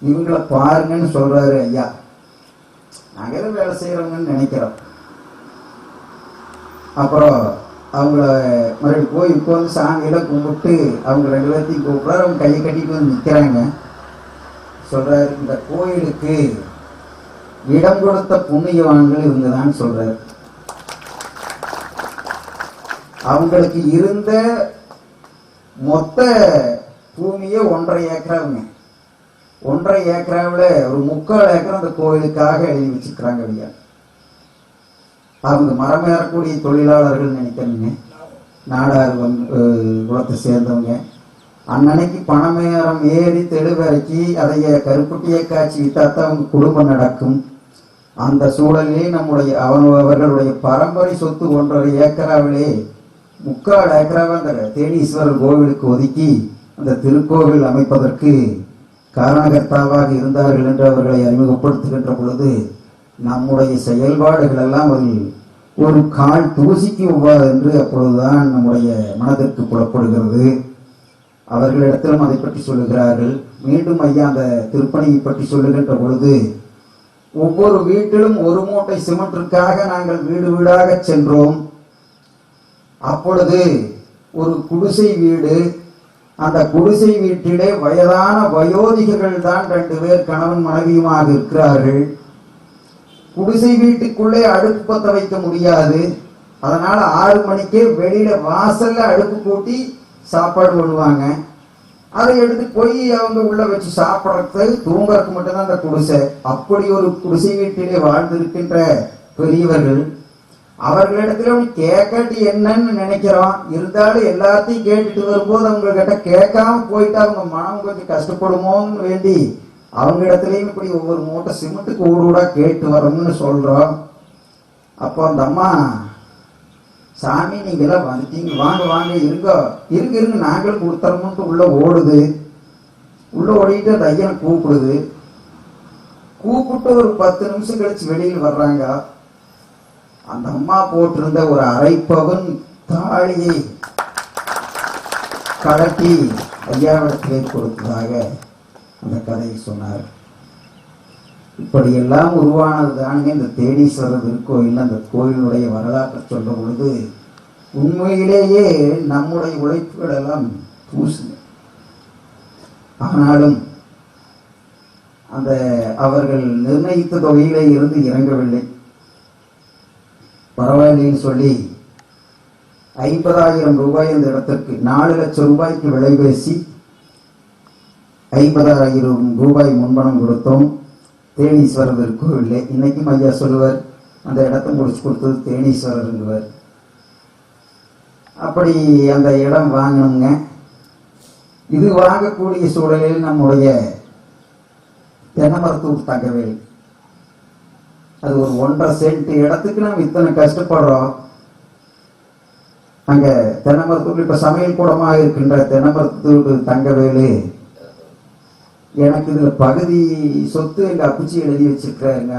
இவங்களை பாருங்கன்னு சொல்றாரு ஐயா. நாங்க எதுவும் வேலை செய்யறவங்கன்னு நினைக்கிறோம். அப்புறம் அவங்கள மறுபடியும் கோயிலுக்கு வந்து சாமியெல்லாம் கும்பிட்டு அவங்க 2 பேர்த்தையும் கூப்பிட்றாரு. அவங்க கையை கட்டிட்டு வந்து நிற்கிறாங்க. சொல்றாரு, இந்த கோயிலுக்கு இடம் கொடுத்த புண்ணியவான்கள் இவங்கதான் சொல்றாரு. அவங்களுக்கு இருந்த மொத்த பூமியே 1.5 ஏக்கராவுங்க. 1.5 ஏக்கராவில் ஒரு 3/4 ஏக்கர் அந்த கோயிலுக்காக எழுதி வச்சுக்கிறாங்க ஐயா. அவங்க மரமேறக்கூடிய தொழிலாளர்கள் நினைக்கிறீங்க, நாடார் குலத்தை சேர்ந்தவங்க. அன்னன்னைக்கு பணமேறம் ஏறி தெளிவரைக்கி அதைய கருப்பட்டியை காய்ச்சி வித்தாத்தான் அவங்க குடும்பம் நடக்கும். அந்த சூழலிலே நம்முடைய அவர்களுடைய பரம்பரை சொத்து 1.5 ஏக்கராவிலே 3/4 ஏக்கராவை அந்த தேனீஸ்வரர் கோவிலுக்கு ஒதுக்கி அந்த திருக்கோவில் அமைப்பதற்கு காரணகர்த்தாவாக இருந்தார்கள் என்று அவர்களை அறிமுகப்படுத்துகின்ற பொழுது நம்முடைய செயல்பாடுகள் எல்லாம் ஒரு கால் தூசிக்கு ஒவ்வாது என்று அப்பொழுதுதான் நம்முடைய மனதிற்கு புலப்படுகிறது. அவர்களிடத்திலும் அதை பற்றி சொல்லுகிறார்கள். மீண்டும் ஐயா அந்த திருப்பணியை பற்றி சொல்லுகின்ற பொழுது ஒவ்வொரு வீட்டிலும் 1 மூட்டை சிமெண்டிற்காக நாங்கள் வீடு வீடாக சென்றோம். அப்பொழுது ஒரு குடிசை வீடு, அந்த குடிசை வீட்டிலே வயதான வயோதிகர்கள் தான் 2 பேர் கணவன் மனைவியுமாக இருக்கிறார்கள். குடிசை வீட்டுக்குள்ளே அடுப்பு பத்த வைக்க முடியாது. அதனால 6 மணிக்கே வெளியில வாசல்ல அடுப்பு கூட்டி சாப்பாடு பண்ணுவாங்க. அதை எடுத்து போய் அவங்க உள்ள வச்சு சாப்பிட்றது, தூங்குறதுக்கு மட்டும்தான் அந்த குடிசை. அப்படி ஒரு குடிசை வீட்டிலே வாழ்ந்திருக்கின்ற பெரியவர்கள். அவர்களிடத்துல கேட்காட்டி என்னன்னு நினைக்கிறோம். இருந்தாலும் எல்லாத்தையும் கேட்டுட்டு வரும்போது அவங்க கிட்ட கேட்காம போயிட்டு அவங்க மனம் கொஞ்சம் கஷ்டப்படுமோன்னு வேண்டி அவங்க இடத்துலயும் இப்படி ஒவ்வொரு மூட்டை சிமெண்ட்டுக்கு ஊடா கேட்டு வரோம்னு சொல்றோம். அப்போ அந்த அம்மா, சாமி நீங்க எல்லாம் வந்துட்டீங்க, வாங்க வாங்க இருங்க நாங்களும் கொடுத்துறோம்ட்டு உள்ள ஓடுது. உள்ள ஓடிட்டு அந்த ஐயனை கூப்பிடுது. கூப்பிட்டு ஒரு 10 நிமிஷம் கழிச்சு வெளியில் வர்றாங்க. அந்த அம்மா போட்டிருந்த ஒரு 1/2 பவுன் தாலியை கலட்டி ஐயாவிடத்திலே கொடுத்ததாக அந்த கதையை சொன்னார். இப்படியெல்லாம் உருவானது தானுங்க இந்த தேனீஸ்வரர் திருக்கோயில். அந்த கோயிலுடைய வரலாற்றை சொல்ற பொழுது உண்மையிலேயே நம்முடைய உழைப்புகள் எல்லாம் பூசுங்க. ஆனாலும் அந்த அவர்கள் நிர்ணயித்த தொகையிலே இருந்து இறங்கவில்லை. பரவாயில்லைன்னு சொல்லி 50,000 ரூபாய் அந்த இடத்திற்கு 4 லட்சம் ரூபாய்க்கு விலை பேசி 50,000 ரூபாய் முன்பணம் கொடுத்தோம். தேனீஸ்வரர் திருக்கோவிலே இன்னைக்கும் ஐயா சொல்லுவார், அந்த இடத்தை முடிச்சு கொடுத்தது தேனீஸ்வரருங்குவார். அப்படி அந்த இடம் வாங்கணுங்க. இது வாங்கக்கூடிய சூழலில் நம்முடைய தென்னமரத்தூர் தங்கவேல், அது ஒரு 1.5 சென்ட் இடத்துக்கு நம்ம இத்தனை கஷ்டப்படுறோம். அங்க தென்னமரத்தூர் இப்ப சமையல் கூடமாக இருக்கின்ற தென்னமரத்தூர் தங்கவேலு, எனக்கு இதுல பகுதி சொத்து எங்க அப்பிச்சி எழுதி வச்சிருக்கிறாருங்க,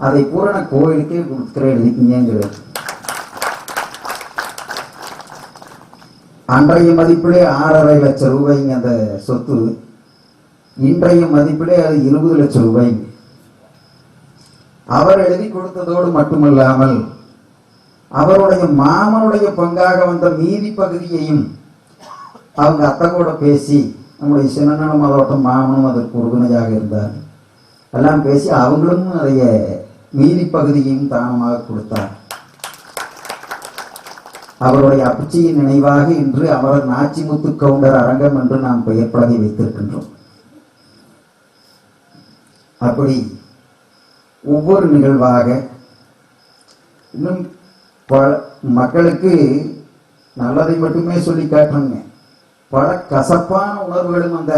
அதை பூரா நான் கோயிலுக்கே கொடுத்துக்கிறேன் எழுதிக்கிங்கிறது. அன்றைய மதிப்பிலே 6.5 லட்சம் ரூபாய்ங்க அந்த சொத்து. இன்றைய மதிப்பிலே அது 20 லட்சம் ரூபாய்ங்க. அவர் எழுதி கொடுத்ததோடு மட்டுமல்லாமல் அவருடைய மாமனுடைய பங்காக வந்த மீதி பகுதியையும் அவங்க அத்தை கூட பேசி, நம்முடைய சின்னனும் அதோட்ட மாமனும் அதற்கு உறுதுணையாக இருந்தார். எல்லாம் பேசி அவங்களும் அதைய மீதி பகுதியையும் தானமாக கொடுத்தார். அவருடைய அப்பிச்சியின் நினைவாக இன்று அமரர் நாச்சிமுத்து கவுண்டர் அரங்கம் என்று நாம் பெயர் பலகை வைத்திருக்கின்றோம். அப்படி ஒவ்வொரு நிகழ்வாக இன்னும் மக்களுக்கு நல்லதை மட்டுமே சொல்லி காட்டுறாங்க. பல கசப்பான உணர்வுகளும் அந்த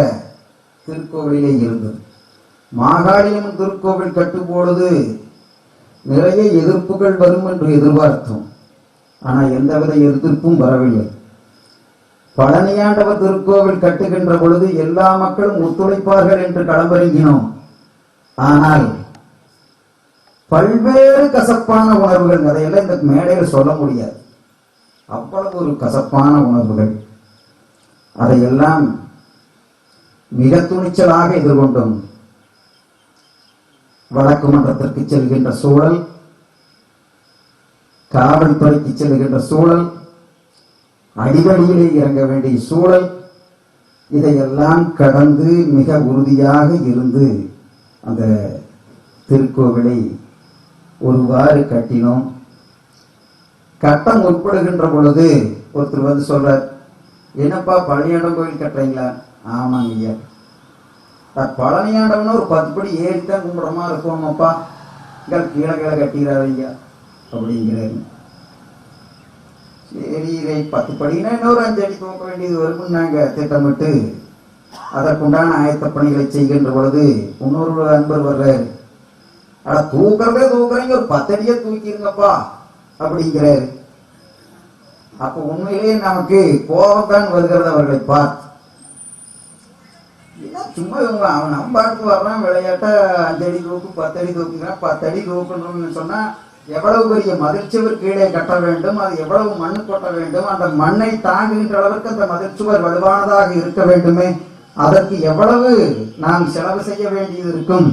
திருக்கோவிலே இருந்தது. மாகாளியம்மன் திருக்கோவில் கட்டுப்போடுது நிறைய எதிர்ப்புகள் வரும் என்று எதிர்பார்த்தோம். ஆனால் எந்தவித எதிர்ப்பும் வரவில்லை. பழனியாண்டவர் திருக்கோவில் கட்டுகின்ற பொழுது எல்லா மக்களும் ஒத்துழைப்பார்கள் என்று களமிறங்கினோம். ஆனால் பல்வேறு கசப்பான உணர்வுகள், அதையெல்லாம் இந்த மேடையில் சொல்ல முடியாது, அவ்வளவு ஒரு கசப்பான உணர்வுகள். அதையெல்லாம் மிக துணிச்சலாக எதிர்கொண்டோம். வழக்கு மன்றத்திற்கு செல்கின்ற சூழல், காவல்துறைக்கு செல்கின்ற சூழல், அடிவடியிலே இறங்க வேண்டிய சூழல், இதையெல்லாம் கடந்து மிக உறுதியாக இருந்து அந்த திருக்கோவிலை ஒருவாறு கட்டினோம். கட்டம் உட்படுகின்ற பொழுது ஒருத்தர் வந்து சொல்றார், என்னப்பா பழனியாண்டம் கோயில் கட்டுறீங்களா? ஆமாங்க ஐயா. பழனியாண்டம்னு ஒரு 10 படி ஏறித்தான் கும்பிட்ற மாதிரி இருக்கோமாப்பா, இங்கே கீழே கீழே கட்டிக்கிறாரு ஐயா அப்படிங்கிறாரு. சரி, 10 படினா இன்னொரு 5 அடி தூக்க வேண்டியது வரும்னு நாங்கள் திட்டமிட்டு அதற்குண்டான ஆயத்த பணிகளை செய்கின்ற பொழுது இன்னொரு அன்பர் வர்றாரு. ஆனால் தூக்குறதே தூக்குறீங்க, ஒரு 10 அடியே தூக்கிருங்கப்பா அப்படிங்கிறாரு. அப்போ உண்மையிலேயே நமக்கு கோபம் தான் வருகிறது அவர்களை பார்த்து. சும்மா இவங்க அவன் நம்பாட்டு வர்றான், விளையாட்ட 5 அடி தூக்கு 10 அடி தூக்குங்கிறான். 10 அடி தூக்கணும்னு சொன்னா எவ்வளவு பெரிய மதிர்ச்சுவர் கீழே கட்ட வேண்டும், அது எவ்வளவு மண் கொட்ட வேண்டும், அந்த மண்ணை தாங்குகின்ற அளவிற்கு அந்த மதிர்ச்சுவர் வலுவானதாக இருக்க வேண்டுமே, அதற்கு எவ்வளவு நாம் செலவு செய்ய வேண்டியது இருக்கும்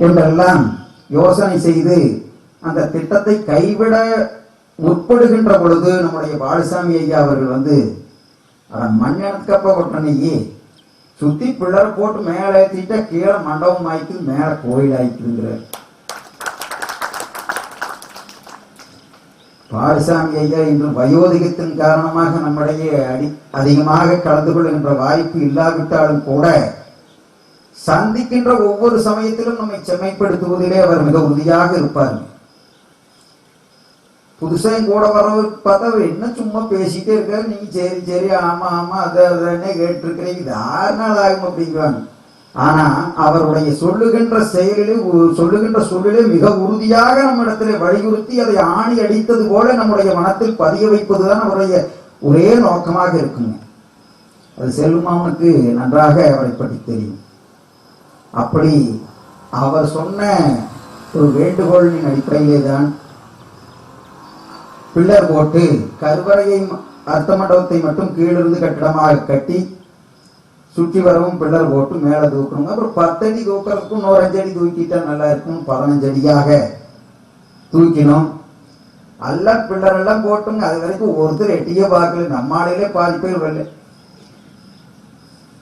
என்றெல்லாம் யோசனை செய்து அந்த திட்டத்தை கைவிட முற்படுகின்ற பொழுது நம்முடைய பாலசாமி ஐயா அவர்கள் வந்து, மண்ணெனக்கப்ப கொட்டனையே சுத்தி பிள்ளரை போட்டு மேலே ஏற்றிட்டா கீழே மண்டபம் ஆயிக்குது, மேல கோயில் ஆயிக்குதுங்கிறார். பாலசாமி ஐயா இன்று வயோதிகத்தின் காரணமாக நம்முடைய அதிகமாக கலந்து கொள்கின்ற வாய்ப்பு இல்லாவிட்டாலும் கூட சந்திக்கின்ற ஒவ்வொரு சமயத்திலும் நம்மை செம்மைப்படுத்துவதிலே அவர் மிக உறுதியாக இருப்பார். புதுசாக கூட வரவருக்கு பார்த்தா அவர் என்ன சும்மா பேசிட்டே இருக்காரு, நீங்க சரி சரி ஆமா ஆமா அதே கேட்டிருக்கிறீங்க, இது 6 நாள் ஆகும் அப்படிங்கிறாங்க. ஆனா அவருடைய சொல்லுகின்ற சொல்லிலே மிக உறுதியாக நம்மிடத்திலே வலியுறுத்தி அதை ஆணி அடித்தது போல நம்முடைய மனத்தில் பதிய வைப்பதுதான் அவருடைய ஒரே நோக்கமாக இருக்குங்க. அது செல்வமாமனுக்கு நன்றாக அவரை பற்றி தெரியும். அப்படி அவர் சொன்ன ஒரு வேண்டுகோளின் அடிப்படையிலே தான் பில்லர் போட்டு கருவறையை அர்த்த மண்டபத்தை மட்டும் கீழிருந்து கட்டிடமாக கட்டி சுற்றி வரவும் பில்லர் போட்டு மேலே தூக்கணும். அப்புறம் 10 அடி தூக்கிறதுக்கும் இன்னொரு 5 அடி தூக்கிட்டா நல்லா இருக்கும், 15 அடியாக தூக்கினோம். எல்லாம் பில்லர் எல்லாம் போட்டுங்க. அது வரைக்கும் ஒருத்தர் எட்டியே பார்க்கல, நம்மாலையிலே பாதி பேர் வரல.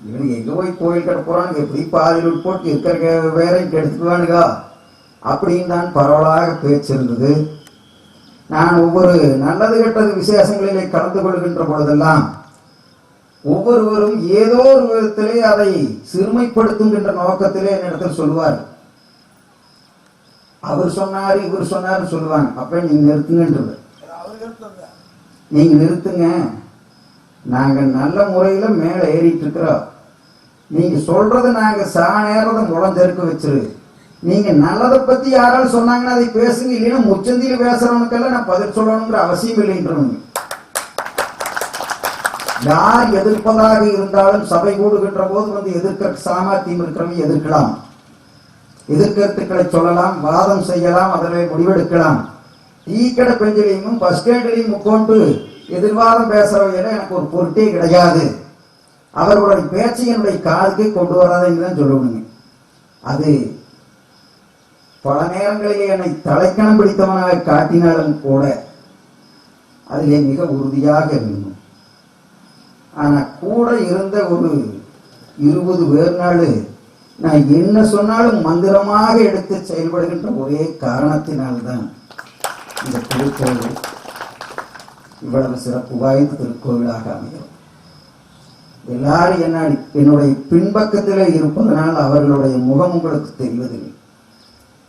இவனுக்கு எங்க போய் கோயில் கட்ட போறானுங்க, எப்படி பாதியில் போட்டு இருக்கிற வேற எடுத்துக்குவானுங்க அப்படின்னு தான் பரவலாக பேச்சிருந்தது. நான் ஒவ்வொரு நல்லது கெட்டது விசேஷங்களிலே கலந்து கொள்கின்ற பொழுதெல்லாம் ஒவ்வொருவரும் ஏதோ ஒரு விதத்திலே அதை சிறுமைப்படுத்துகின்ற நோக்கத்திலே என்னிடத்தில் சொல்லுவார். அவர் சொன்னாரு இவர் சொன்னாரு சொல்லுவாங்க. அப்ப நீங்க நிறுத்துங்கன்றது, நீங்க நிறுத்துங்க, நாங்க நல்ல முறையில மேல ஏறிட்டு இருக்கிறோம், நீங்க சொல்றத நாங்க நேரத்தை முளஞ்செருக்க வச்சிரு, நீங்க நல்லதை பத்தி யாராலும் சொன்னாங்கன்னா அதை பேசுங்க, இல்லைன்னா முச்சந்தியில பேசுறவனுக்கெல்லாம் நான் பதில் சொல்லணுங்கிற அவசியம் இல்லைன்றவங்க. யார் எதிர்ப்பதாக இருந்தாலும் சபை கூடுகின்ற போது வந்து எதிர்க்க சாமர்த்தியம் இருக்கிறவங்க எதிர்க்கலாம், எதிர்கருத்துக்களை சொல்லலாம், வாதம் செய்யலாம், அதில் முடிவெடுக்கலாம். டீ கடை பெஞ்சிலையும் பஸ் ஸ்டாண்ட்லையும் உட்கொண்டு எதிர்வாதம் பேசுறவையில எனக்கு ஒரு பொருட்டே கிடையாது, அவர்களுடைய பேச்சை என்னுடைய காதுக்கே கொண்டு வராதுன்னு தான் சொல்லணுங்க. அது பல நேரங்களிலே என்னை தலைக்கணம் பிடித்தவனாக காட்டினாலும் கூட அதிலே மிக உறுதியாக இருந்தோம். ஆனா கூட இருந்த ஒரு 20 பேர் நாள் நான் என்ன சொன்னாலும் மந்திரமாக எடுத்து செயல்படுகின்ற ஒரே காரணத்தினால்தான் இந்த திருக்கோவில் இவ்வளவு சிறப்பு வாய்ந்த திருக்கோவிலாக அமையும். எல்லாரும் என்னுடைய பின்பக்கத்திலே இருப்பதனால் அவர்களுடைய முகம் உங்களுக்கு தெரிவதில்லை.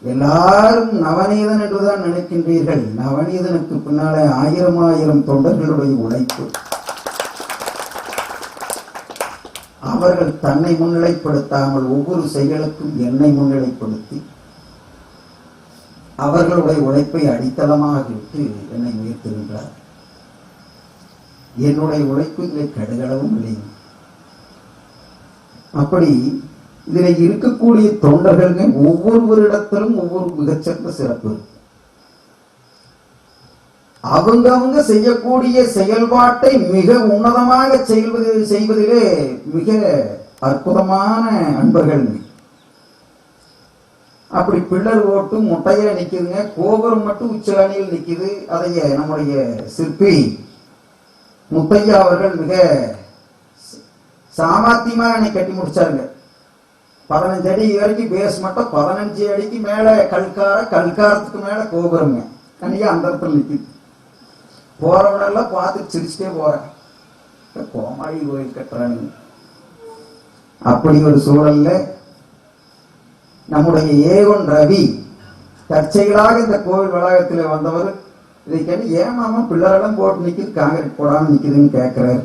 எல்லாரும் நவநீதன் என்றுதான் நினைக்கின்றீர்கள். நவநீதனுக்கு பின்னாலே 1000 தொண்டர்களுடைய உழைப்பு. அவர்கள் தன்னை முன்னிலைப்படுத்தாமல் ஒவ்வொரு செயலுக்கும் என்னை முன்னிலைப்படுத்தி அவர்களுடைய உழைப்பை அடித்தளமாக விட்டு என்னை உயர்த்துகின்றார். என்னுடைய உழைப்பு இதில் கடுகளவும் இல்லை. அப்படி இதில் இருக்கக்கூடிய தொண்டர்கள் ஒவ்வொருவரிடத்திலும் ஒவ்வொரு மிகச்சிறந்த சிறப்பு. அவங்க செய்யக்கூடிய செயல்பாட்டை மிக உன்னதமாக செய்வதிலே மிக அற்புதமான அன்பர்கள். அப்படி பில்லர் ஓட்டு முட்டையில நிக்குதுங்க, கோபுரம் மட்டும் உச்சலானியில் நிக்குது. அதைய நம்முடைய சிற்பி முத்தையா அவர்கள் மிக சாமர்த்தியமாக என்னை கட்டி முடிச்சாருங்க. 15 அடி வரைக்கும் பேஸ் மட்டும் 15 அடிக்கு மேல கல்காரத்துக்கு மேல கோபுரங்க. தனியா அந்த இடத்துல நிக்குது. போறவனெல்லாம் பார்த்து சிரிச்சுட்டே போறேன், கோமாளி கோயில் கட்டுறானுங்க. அப்படி ஒரு சூழல்ல நம்முடைய ஏவன் ரவி தற்செயலாக இந்த கோவில் வளாகத்தில் வந்தவர் இதுக்கு ஏமாமா பிள்ளைகளும் போட்டு நிக்குது, காங்கிரீட் போடாம நிக்குதுன்னு கேட்கிறாரு.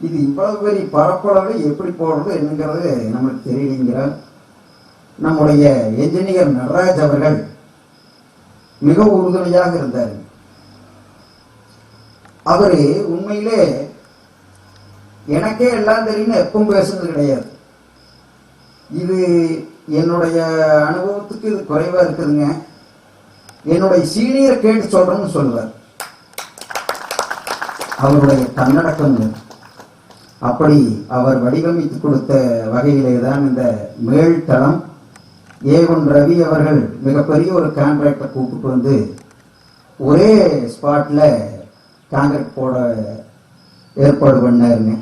இது இவ்வளவு பெரிய பரப்பளவு எப்படி போடுறது என்னங்கிறது நம்மளுக்கு தெரியலைங்கிறார். நம்முடைய என்ஜினியர் நடராஜ் அவர்கள் மிக உறுதுணையாக இருந்தார். அவரு உண்மையிலே எனக்கே எல்லாம் தெரியும்னு எப்பவும் பேசுனது கிடையாது. இது என்னுடைய அனுபவத்துக்கு இது குறைவா இருக்குதுங்க, என்னுடைய சீனியரை கேட்டு சொல்றேன்னு சொல்லுவார். அவருடைய தன்னடக்கம். அப்படி அவர் வடிவமைத்து கொடுத்த வகையிலே தான் இந்த மேல்தளம். ஏவன் ரவி அவர்கள் மிகப்பெரிய ஒரு கான்ட்ராக்டரை கூப்பிட்டு வந்து ஒரே ஸ்பாட்ல கான்ட்ராக்ட் போட ஏற்பாடு பண்ணாருங்க.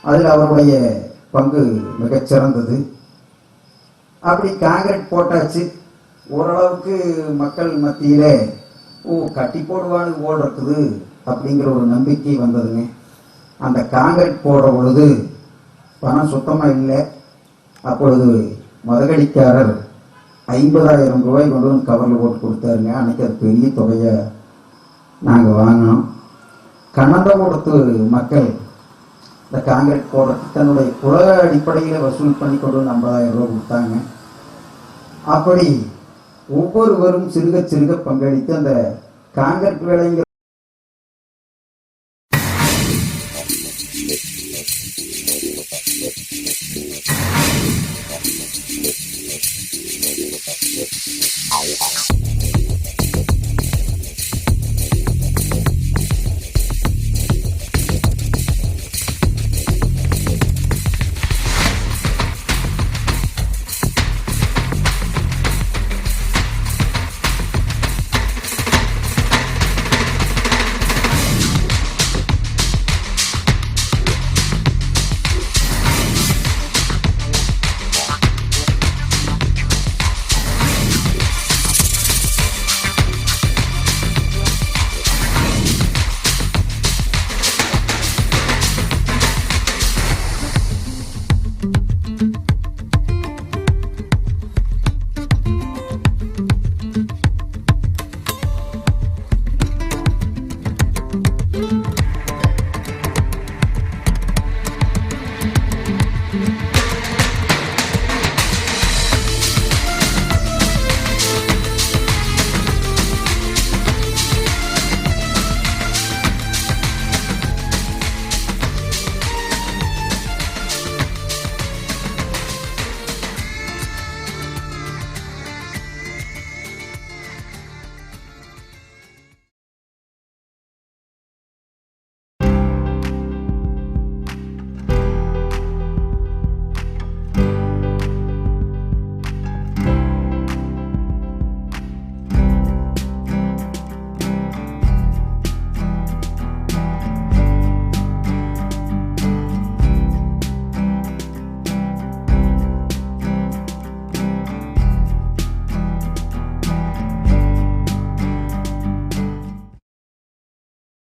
அதில் அவருடைய பங்கு மிகச்சிறந்தது. அப்படி கான்கிரீட் போட்டாச்சு. ஓரளவுக்கு மக்கள் மத்தியில கட்டி போடுவானு போல் இருக்குது அப்படிங்கிற ஒரு நம்பிக்கை வந்ததுங்க. அந்த கான்கிரீட் போடுற பொழுது பணம் சுத்தமா இல்லை. அப்பொழுது மதகடிக்காரர் 50,000 ரூபாய் கொண்டு வந்து கவரில் போட்டு கொடுத்தாருங்க. அன்னைக்கு அது பெரிய தொகையை நாங்கள் வாங்கினோம். கண்ணந்தபுரத்து மக்கள் இந்த கான்கிரீட் போடுறதுக்கு தன்னுடைய குல அடிப்படையில் வசூல் பண்ணி கொண்டு 50,000 ரூபாய் கொடுத்தாங்க. அப்படி ஒவ்வொருவரும் சிறுக சிறுக பங்களித்து அந்த கான்கிரீட் வேலைங்கிற Ow.